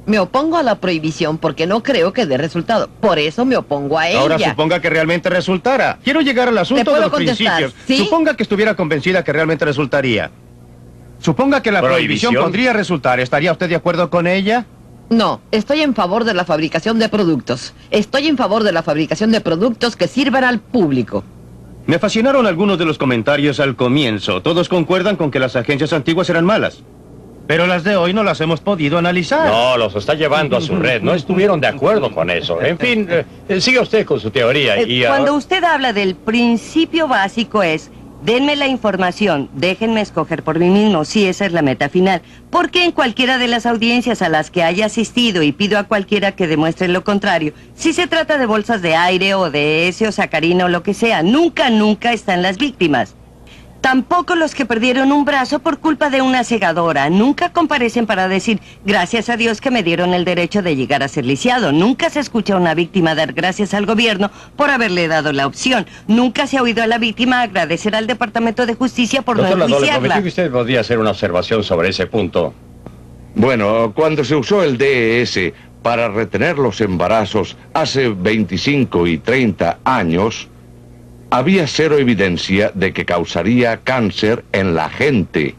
Me opongo a la prohibición porque no creo que dé resultado. Por eso me opongo a ella. Ahora suponga que realmente resultara. Quiero llegar al asunto de los principios. ¿Sí? Suponga que estuviera convencida que realmente resultaría. Suponga que la prohibición podría resultar. ¿Estaría usted de acuerdo con ella? No, estoy en favor de la fabricación de productos. Estoy en favor de la fabricación de productos que sirvan al público. Me fascinaron algunos de los comentarios al comienzo. Todos concuerdan con que las agencias antiguas eran malas. Pero las de hoy no las hemos podido analizar. No, los está llevando a su red. No estuvieron de acuerdo con eso. En fin, siga usted con su teoría. Cuando usted habla del principio básico es, denme la información, déjenme escoger por mí mismo. Sí, esa es la meta final. Porque en cualquiera de las audiencias a las que haya asistido, y pido a cualquiera que demuestre lo contrario, si se trata de bolsas de aire o de ese o sacarina o lo que sea, nunca están las víctimas. Tampoco los que perdieron un brazo por culpa de una segadora. Nunca comparecen para decir, gracias a Dios que me dieron el derecho de llegar a ser lisiado. Nunca se escucha a una víctima dar gracias al gobierno por haberle dado la opción. Nunca se ha oído a la víctima agradecer al Departamento de Justicia por no enjuiciarla. Le prometí que usted podría hacer una observación sobre ese punto. Bueno, cuando se usó el DES para retener los embarazos hace 25 y 30 años... había cero evidencia de que causaría cáncer en la gente,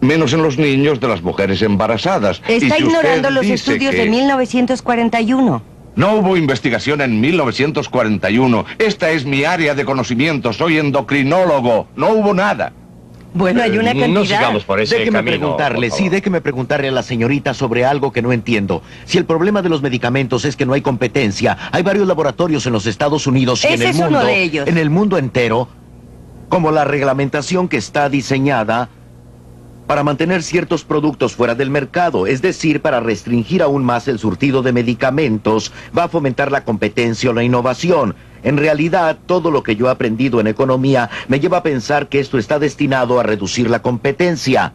menos en los niños de las mujeres embarazadas. Está ignorando los estudios de 1941. No hubo investigación en 1941. Esta es mi área de conocimiento. Soy endocrinólogo. No hubo nada. Bueno, hay una cantidad. No sigamos por ese camino. Déjeme preguntarle a la señorita sobre algo que no entiendo. Si el problema de los medicamentos es que no hay competencia, hay varios laboratorios en los Estados Unidos y en el mundo. Uno de ellos. En el mundo entero, como la reglamentación que está diseñada para mantener ciertos productos fuera del mercado, es decir, para restringir aún más el surtido de medicamentos, va a fomentar la competencia o la innovación. En realidad, todo lo que yo he aprendido en economía me lleva a pensar que esto está destinado a reducir la competencia.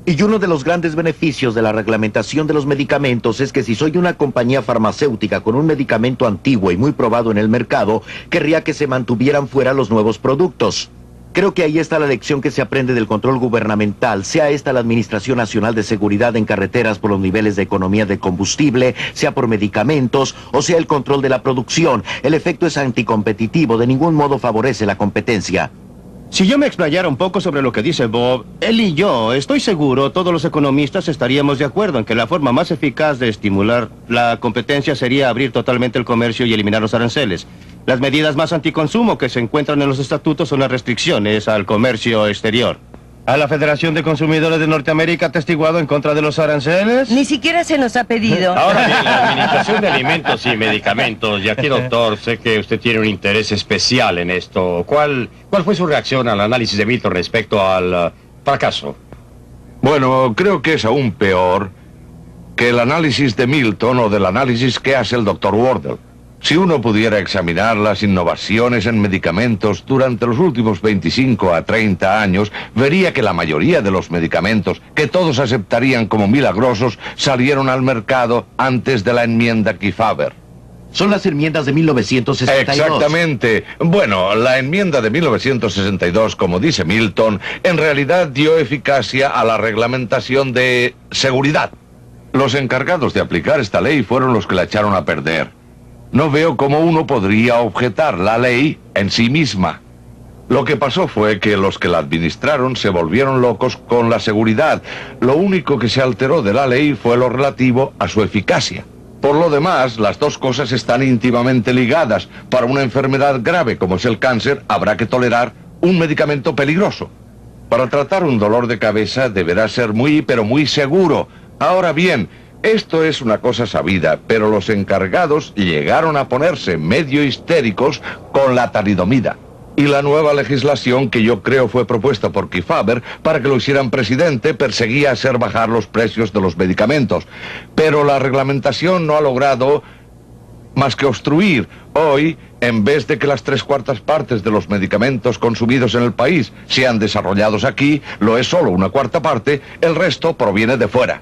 Y uno de los grandes beneficios de la reglamentación de los medicamentos es que si soy una compañía farmacéutica con un medicamento antiguo y muy probado en el mercado, querría que se mantuvieran fuera los nuevos productos. Creo que ahí está la lección que se aprende del control gubernamental, sea esta la Administración Nacional de Seguridad en Carreteras por los niveles de economía de combustible, sea por medicamentos, o sea el control de la producción. El efecto es anticompetitivo, de ningún modo favorece la competencia. Si yo me explayara un poco sobre lo que dice Bob, él y yo, estoy seguro, todos los economistas estaríamos de acuerdo en que la forma más eficaz de estimular la competencia sería abrir totalmente el comercio y eliminar los aranceles. Las medidas más anticonsumo que se encuentran en los estatutos son las restricciones al comercio exterior. ¿A la Federación de Consumidores de Norteamérica ha testiguado en contra de los aranceles? Ni siquiera se nos ha pedido. Ahora bien, la Administración de Alimentos y Medicamentos, y aquí, doctor, sé que usted tiene un interés especial en esto. ¿Cuál fue su reacción al análisis de Milton respecto al fracaso? Bueno, creo que es aún peor que el análisis de Milton o del análisis que hace el Dr. Wardle. Si uno pudiera examinar las innovaciones en medicamentos durante los últimos 25 a 30 años, vería que la mayoría de los medicamentos, que todos aceptarían como milagrosos, salieron al mercado antes de la enmienda Kefauver. Son las enmiendas de 1962. Exactamente. Bueno, la enmienda de 1962, como dice Milton, en realidad dio eficacia a la reglamentación de seguridad. Los encargados de aplicar esta ley fueron los que la echaron a perder. No veo cómo uno podría objetar la ley en sí misma. Lo que pasó fue que los que la administraron se volvieron locos con la seguridad. Lo único que se alteró de la ley fue lo relativo a su eficacia. Por lo demás, las dos cosas están íntimamente ligadas. Para una enfermedad grave como es el cáncer, habrá que tolerar un medicamento peligroso. Para tratar un dolor de cabeza deberá ser muy, pero muy seguro. Ahora bien, esto es una cosa sabida, pero los encargados llegaron a ponerse medio histéricos con la talidomida. Y la nueva legislación que yo creo fue propuesta por Kefauver para que lo hicieran presidente perseguía hacer bajar los precios de los medicamentos. Pero la reglamentación no ha logrado más que obstruir. Hoy, en vez de que las 3/4 partes de los medicamentos consumidos en el país sean desarrollados aquí, lo es solo 1/4 parte, el resto proviene de fuera.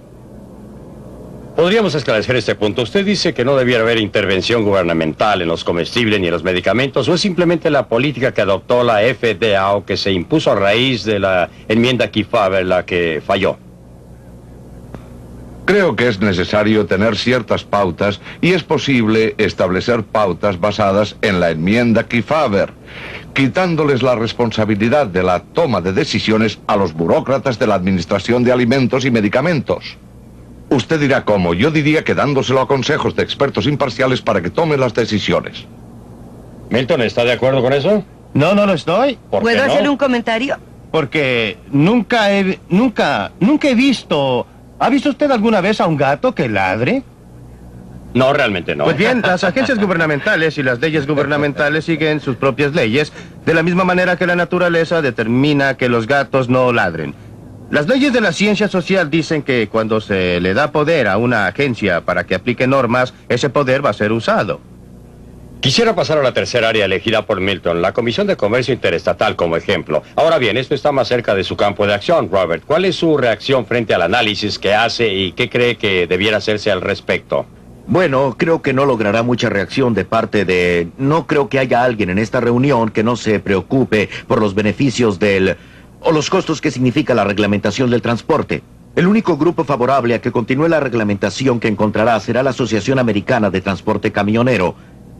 Podríamos esclarecer este punto. Usted dice que no debiera haber intervención gubernamental en los comestibles ni en los medicamentos, ¿o es simplemente la política que adoptó la FDA o que se impuso a raíz de la enmienda Kefauver la que falló? Creo que es necesario tener ciertas pautas y es posible establecer pautas basadas en la enmienda Kefauver, quitándoles la responsabilidad de la toma de decisiones a los burócratas de la Administración de Alimentos y Medicamentos. Usted dirá cómo. Yo diría que dándoselo a consejos de expertos imparciales para que tomen las decisiones. Milton, ¿está de acuerdo con eso? No, no lo estoy. ¿Puedo hacer un comentario? Porque nunca he visto... ¿Ha visto usted alguna vez a un gato que ladre? No, realmente no. Pues bien, las agencias gubernamentales y las leyes gubernamentales siguen sus propias leyes, de la misma manera que la naturaleza determina que los gatos no ladren. Las leyes de la ciencia social dicen que cuando se le da poder a una agencia para que aplique normas, ese poder va a ser usado. Quisiera pasar a la tercera área elegida por Milton, la Comisión de Comercio Interestatal como ejemplo. Ahora bien, esto está más cerca de su campo de acción, Robert. ¿Cuál es su reacción frente al análisis que hace y qué cree que debiera hacerse al respecto? Bueno, creo que no logrará mucha reacción de parte de... No creo que haya alguien en esta reunión que no se preocupe por los beneficios o los costos que significa la reglamentación del transporte. El único grupo favorable a que continúe la reglamentación que encontrará será la Asociación Americana de Transporte Camionero.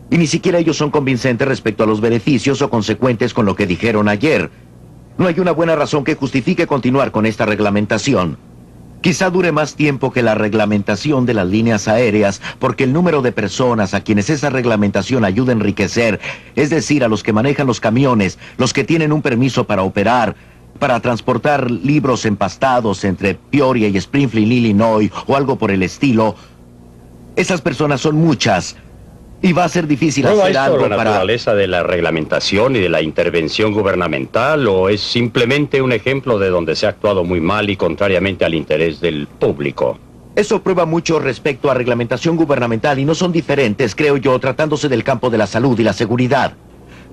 Y ni siquiera ellos son convincentes respecto a los beneficios o consecuentes con lo que dijeron ayer. No hay una buena razón que justifique continuar con esta reglamentación. Quizá dure más tiempo que la reglamentación de las líneas aéreas, porque el número de personas a quienes esa reglamentación ayuda a enriquecer, es decir, a los que manejan los camiones, los que tienen un permiso para operar, para transportar libros empastados entre Peoria y Springfield, Illinois, o algo por el estilo, esas personas son muchas. Y va a ser difícil hacer algo para... ¿La naturaleza de la reglamentación y de la intervención gubernamental o es simplemente un ejemplo de donde se ha actuado muy mal y contrariamente al interés del público? Eso prueba mucho respecto a reglamentación gubernamental y no son diferentes, creo yo, tratándose del campo de la salud y la seguridad.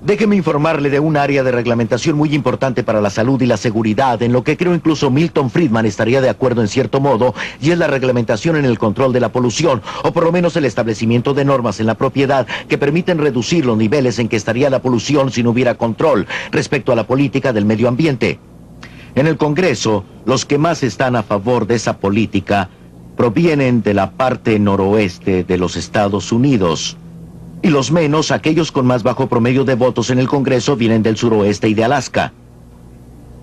Déjeme informarle de un área de reglamentación muy importante para la salud y la seguridad, en lo que creo incluso Milton Friedman estaría de acuerdo en cierto modo, y es la reglamentación en el control de la polución, o por lo menos el establecimiento de normas en la propiedad que permiten reducir los niveles en que estaría la polución si no hubiera control respecto a la política del medio ambiente. En el Congreso, los que más están a favor de esa política provienen de la parte noroeste de los Estados Unidos. Y los menos, aquellos con más bajo promedio de votos en el Congreso, vienen del suroeste y de Alaska.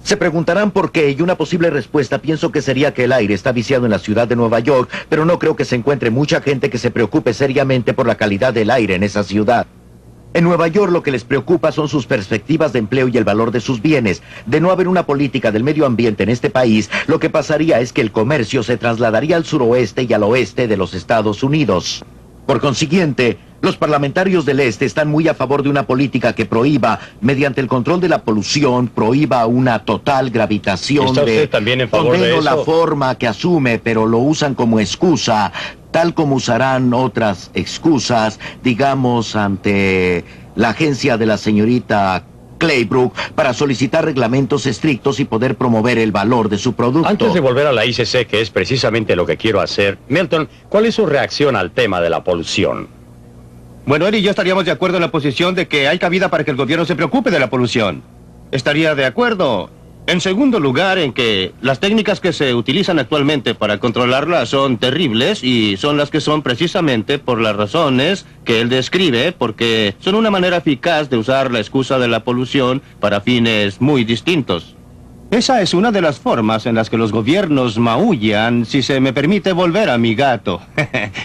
Se preguntarán por qué, y una posible respuesta pienso que sería que el aire está viciado en la ciudad de Nueva York, pero no creo que se encuentre mucha gente que se preocupe seriamente por la calidad del aire en esa ciudad. En Nueva York lo que les preocupa son sus perspectivas de empleo y el valor de sus bienes. De no haber una política del medio ambiente en este país, lo que pasaría es que el comercio se trasladaría al suroeste y al oeste de los Estados Unidos. Por consiguiente, los parlamentarios del este están muy a favor de una política que prohíba, mediante el control de la polución, prohíba una total gravitación. ¿Está usted también en favor de eso? La forma que asume, pero lo usan como excusa, tal como usarán otras excusas, digamos, ante la agencia de la señorita Claybrook para solicitar reglamentos estrictos y poder promover el valor de su producto. Antes de volver a la ICC, que es precisamente lo que quiero hacer, Milton, ¿cuál es su reacción al tema de la polución? Bueno, él y yo estaríamos de acuerdo en la posición de que hay cabida para que el gobierno se preocupe de la polución. Estaría de acuerdo. En segundo lugar, en que las técnicas que se utilizan actualmente para controlarla son terribles y son las que son precisamente por las razones que él describe, porque son una manera eficaz de usar la excusa de la polución para fines muy distintos. Esa es una de las formas en las que los gobiernos maullan, si se me permite volver a mi gato.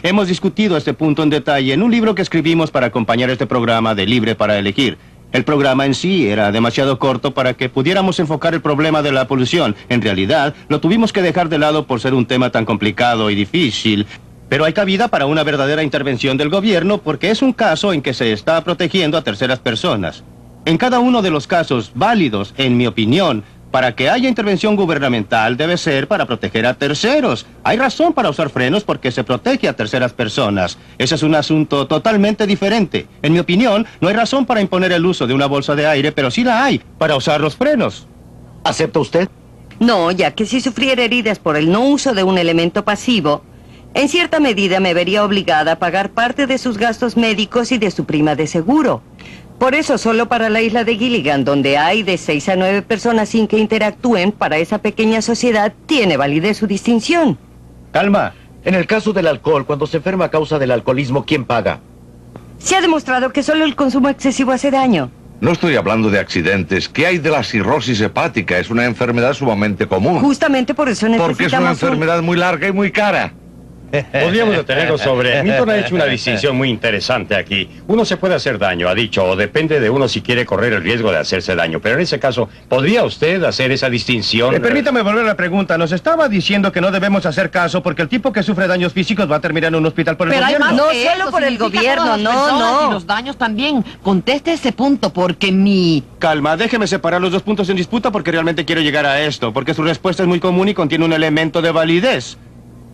Hemos discutido este punto en detalle en un libro que escribimos para acompañar este programa de Libre para Elegir. El programa en sí era demasiado corto para que pudiéramos enfocar el problema de la polución. En realidad, lo tuvimos que dejar de lado por ser un tema tan complicado y difícil. Pero hay cabida para una verdadera intervención del gobierno porque es un caso en que se está protegiendo a terceras personas. En cada uno de los casos válidos, en mi opinión, para que haya intervención gubernamental debe ser para proteger a terceros. Hay razón para usar frenos porque se protege a terceras personas. Ese es un asunto totalmente diferente. En mi opinión, no hay razón para imponer el uso de una bolsa de aire, pero sí la hay para usar los frenos. ¿Acepta usted? No, ya que si sufriera heridas por el no uso de un elemento pasivo, en cierta medida me vería obligada a pagar parte de sus gastos médicos y de su prima de seguro. Por eso, solo para la isla de Gilligan, donde hay de 6 a 9 personas sin que interactúen, para esa pequeña sociedad tiene validez su distinción. Calma. En el caso del alcohol, cuando se enferma a causa del alcoholismo, ¿quién paga? Se ha demostrado que solo el consumo excesivo hace daño. No estoy hablando de accidentes. ¿Qué hay de la cirrosis hepática? Es una enfermedad sumamente común. Justamente por eso necesitamos... Porque es una enfermedad muy larga y muy cara. Podríamos detenernos sobre... Milton ha hecho una distinción muy interesante aquí. Uno se puede hacer daño, ha dicho, o depende de uno si quiere correr el riesgo de hacerse daño. Pero en ese caso, ¿podría usted hacer esa distinción? Permítame volver a la pregunta. Nos estaba diciendo que no debemos hacer caso porque el tipo que sufre daños físicos va a terminar en un hospital por el gobierno. No solo por el gobierno, no. Y los daños también. Conteste ese punto porque mi... Calma, déjeme separar los dos puntos en disputa porque realmente quiero llegar a esto. Porque su respuesta es muy común y contiene un elemento de validez.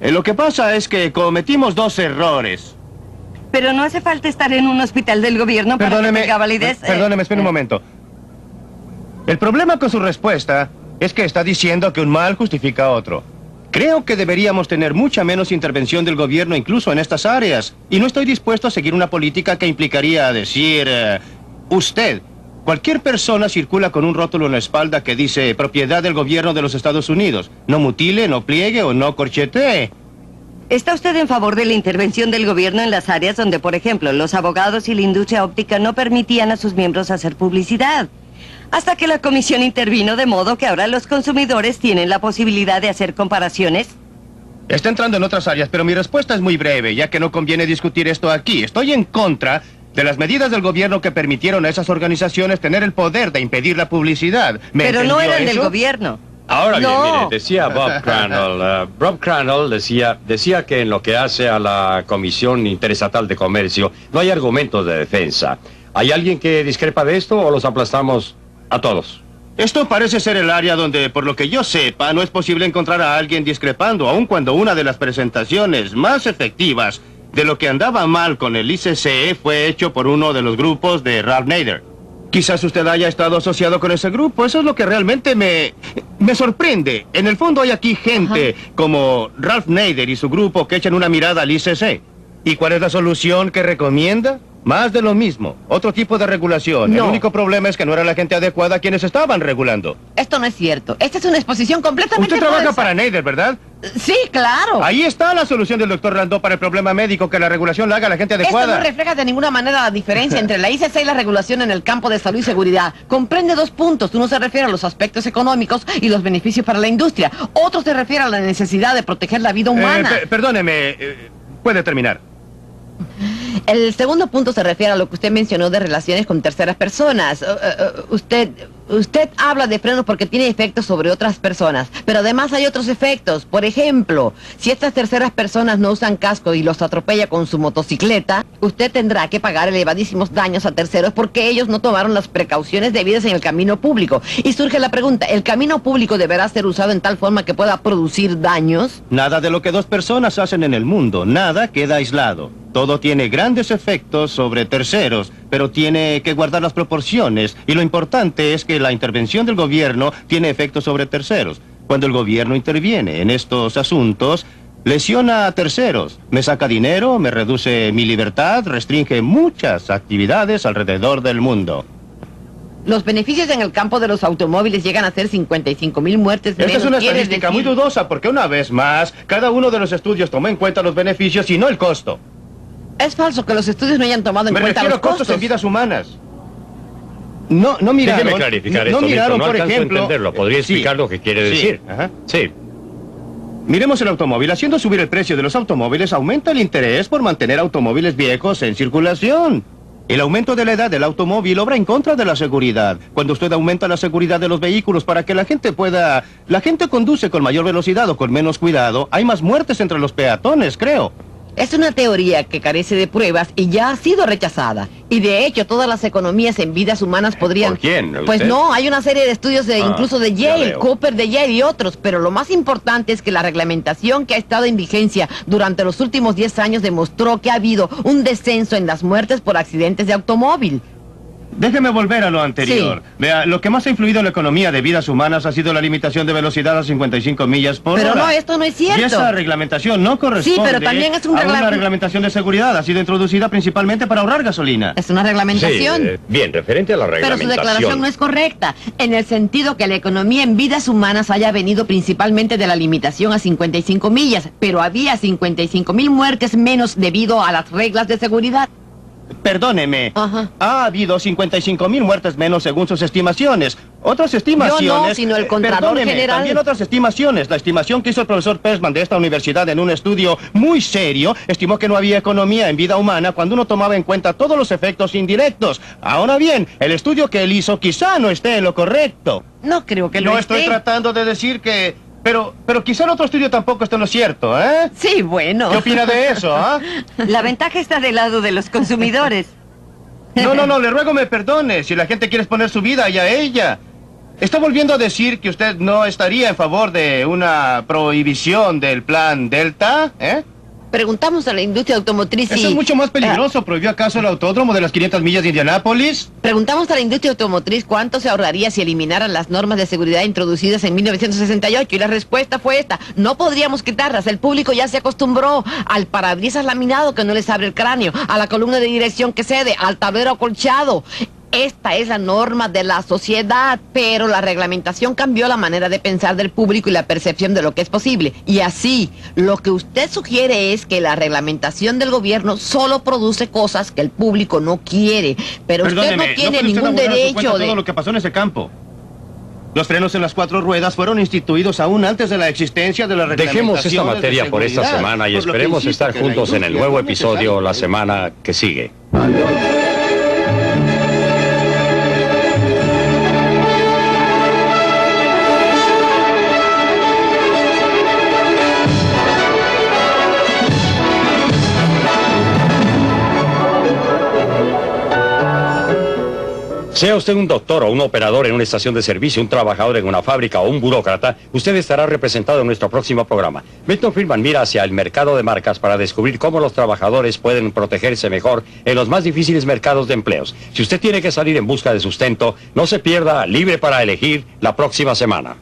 Lo que pasa es que cometimos dos errores. Pero no hace falta estar en un hospital del gobierno para que tenga validez. Perdóneme, espere un momento. El problema con su respuesta es que está diciendo que un mal justifica otro. Creo que deberíamos tener mucha menos intervención del gobierno incluso en estas áreas. Y no estoy dispuesto a seguir una política que implicaría decir... usted. Cualquier persona circula con un rótulo en la espalda que dice propiedad del gobierno de los Estados Unidos. No mutile, no pliegue o no corchetee. ¿Está usted en favor de la intervención del gobierno en las áreas donde, por ejemplo, los abogados y la industria óptica no permitían a sus miembros hacer publicidad? Hasta que la comisión intervino de modo que ahora los consumidores tienen la posibilidad de hacer comparaciones. Está entrando en otras áreas, pero mi respuesta es muy breve, ya que no conviene discutir esto aquí. Estoy en contra de las medidas del gobierno que permitieron a esas organizaciones tener el poder de impedir la publicidad. Pero no eran del gobierno. Ahora bien, mire, decía Bob Crandall. Bob Crandall decía que en lo que hace a la Comisión Interestatal de Comercio no hay argumentos de defensa. ¿Hay alguien que discrepa de esto o los aplastamos a todos? Esto parece ser el área donde, por lo que yo sepa, no es posible encontrar a alguien discrepando, aun cuando una de las presentaciones más efectivas de lo que andaba mal con el ICC fue hecho por uno de los grupos de Ralph Nader. Quizás usted haya estado asociado con ese grupo. Eso es lo que realmente me sorprende. En el fondo hay aquí gente como Ralph Nader y su grupo que echan una mirada al ICC. ¿Y cuál es la solución que recomienda? Más de lo mismo. Otro tipo de regulación. No. El único problema es que no era la gente adecuada quienes estaban regulando. Esto no es cierto. Esta es una exposición completamente Usted trabaja falsa. para Nader, ¿verdad? Sí, claro. Ahí está la solución del doctor Randall para el problema médico, que la regulación la haga la gente Esto adecuada. no refleja de ninguna manera la diferencia entre la ICC y la regulación en el campo de salud y seguridad. Comprende dos puntos. Uno se refiere a los aspectos económicos y los beneficios para la industria. Otro se refiere a la necesidad de proteger la vida humana. Perdóneme, puede terminar. El segundo punto se refiere a lo que usted mencionó de relaciones con terceras personas. Usted habla de frenos porque tiene efectos sobre otras personas, pero además hay otros efectos. Por ejemplo, si estas terceras personas no usan casco y los atropella con su motocicleta, usted tendrá que pagar elevadísimos daños a terceros porque ellos no tomaron las precauciones debidas en el camino público. Y surge la pregunta, ¿el camino público deberá ser usado en tal forma que pueda producir daños? Nada de lo que dos personas hacen en el mundo, nada queda aislado. Todo tiene grandes efectos sobre terceros, pero tiene que guardar las proporciones. Y lo importante es que la intervención del gobierno tiene efectos sobre terceros. Cuando el gobierno interviene en estos asuntos, lesiona a terceros, me saca dinero, me reduce mi libertad, restringe muchas actividades alrededor del mundo. Los beneficios en el campo de los automóviles llegan a ser 55,000 muertes menos. Esta es una ¿Quieres estadística decir? muy dudosa porque una vez más, cada uno de los estudios tomó en cuenta los beneficios y no el costo. Es falso que los estudios no hayan tomado en Me cuenta refiero los a costos costos en vidas humanas. No miraron. Déjeme clarificar esto, miraron, Milton, no por alcanzo a ejemplo. entenderlo. ¿Podría explicar lo que quiere decir? Ajá. Sí. Miremos el automóvil. Haciendo subir el precio de los automóviles, aumenta el interés por mantener automóviles viejos en circulación. El aumento de la edad del automóvil obra en contra de la seguridad. Cuando usted aumenta la seguridad de los vehículos para que la gente pueda... La gente conduce con mayor velocidad o con menos cuidado. Hay más muertes entre los peatones, creo. Es una teoría que carece de pruebas y ya ha sido rechazada. Y de hecho, todas las economías en vidas humanas podrían... ¿Por quién? Pues ¿Usted? no, hay una serie de estudios incluso de ya Yale, veo. Cooper de Yale y otros. Pero lo más importante es que la reglamentación que ha estado en vigencia durante los últimos 10 años demostró que ha habido un descenso en las muertes por accidentes de automóvil. Déjeme volver a lo anterior. Sí. Vea, lo que más ha influido en la economía de vidas humanas ha sido la limitación de velocidad a 55 millas por Pero hora. no, esto no es cierto. Y esa reglamentación no corresponde Sí, pero también es un a una reglamentación de seguridad. Ha sido introducida principalmente para ahorrar gasolina. Es una reglamentación. Sí, bien, referente a la Pero su reglamentación. declaración no es correcta, en el sentido que la economía en vidas humanas haya venido principalmente de la limitación a 55 millas, pero había 55,000 muertes menos debido a las reglas de seguridad. Perdóneme, ha habido 55,000 muertes menos según sus estimaciones. Otras estimaciones... Yo no, sino el Contralor Perdóneme, General. también otras estimaciones. La estimación que hizo el profesor Persman de esta universidad en un estudio muy serio estimó que no había economía en vida humana cuando uno tomaba en cuenta todos los efectos indirectos. Ahora bien, el estudio que él hizo quizá no esté en lo correcto. No creo que lo No esté. estoy tratando de decir que... Pero quizá el otro estudio tampoco esté en lo cierto, ¿eh? Sí, bueno. ¿Qué opina de eso, ah? La ventaja está del lado de los consumidores. No, le ruego me perdone si la gente quiere exponer su vida y a ella. ¿Está volviendo a decir que usted no estaría en favor de una prohibición del plan Delta, eh? Preguntamos a la industria automotriz Eso es mucho más peligroso. ¿Prohibió acaso el autódromo de las 500 millas de Indianápolis? Preguntamos a la industria automotriz cuánto se ahorraría si eliminaran las normas de seguridad introducidas en 1968 y la respuesta fue esta: no podríamos quitarlas, el público ya se acostumbró al parabrisas laminado que no les abre el cráneo, a la columna de dirección que cede, al tablero acolchado. Esta es la norma de la sociedad, pero la reglamentación cambió la manera de pensar del público y la percepción de lo que es posible. Y así, lo que usted sugiere es que la reglamentación del gobierno solo produce cosas que el público no quiere. Pero usted no tiene ningún derecho de... todo lo que pasó en ese campo. Los frenos en las 4 ruedas fueron instituidos aún antes de la existencia de la reglamentación. Dejemos esta materia por esta semana y esperemos estar juntos en el nuevo episodio la semana que sigue. Sea usted un doctor o un operador en una estación de servicio, un trabajador en una fábrica o un burócrata, usted estará representado en nuestro próximo programa. Milton Friedman mira hacia el mercado de marcas para descubrir cómo los trabajadores pueden protegerse mejor en los más difíciles mercados de empleos. Si usted tiene que salir en busca de sustento, no se pierda Libre para Elegir la próxima semana.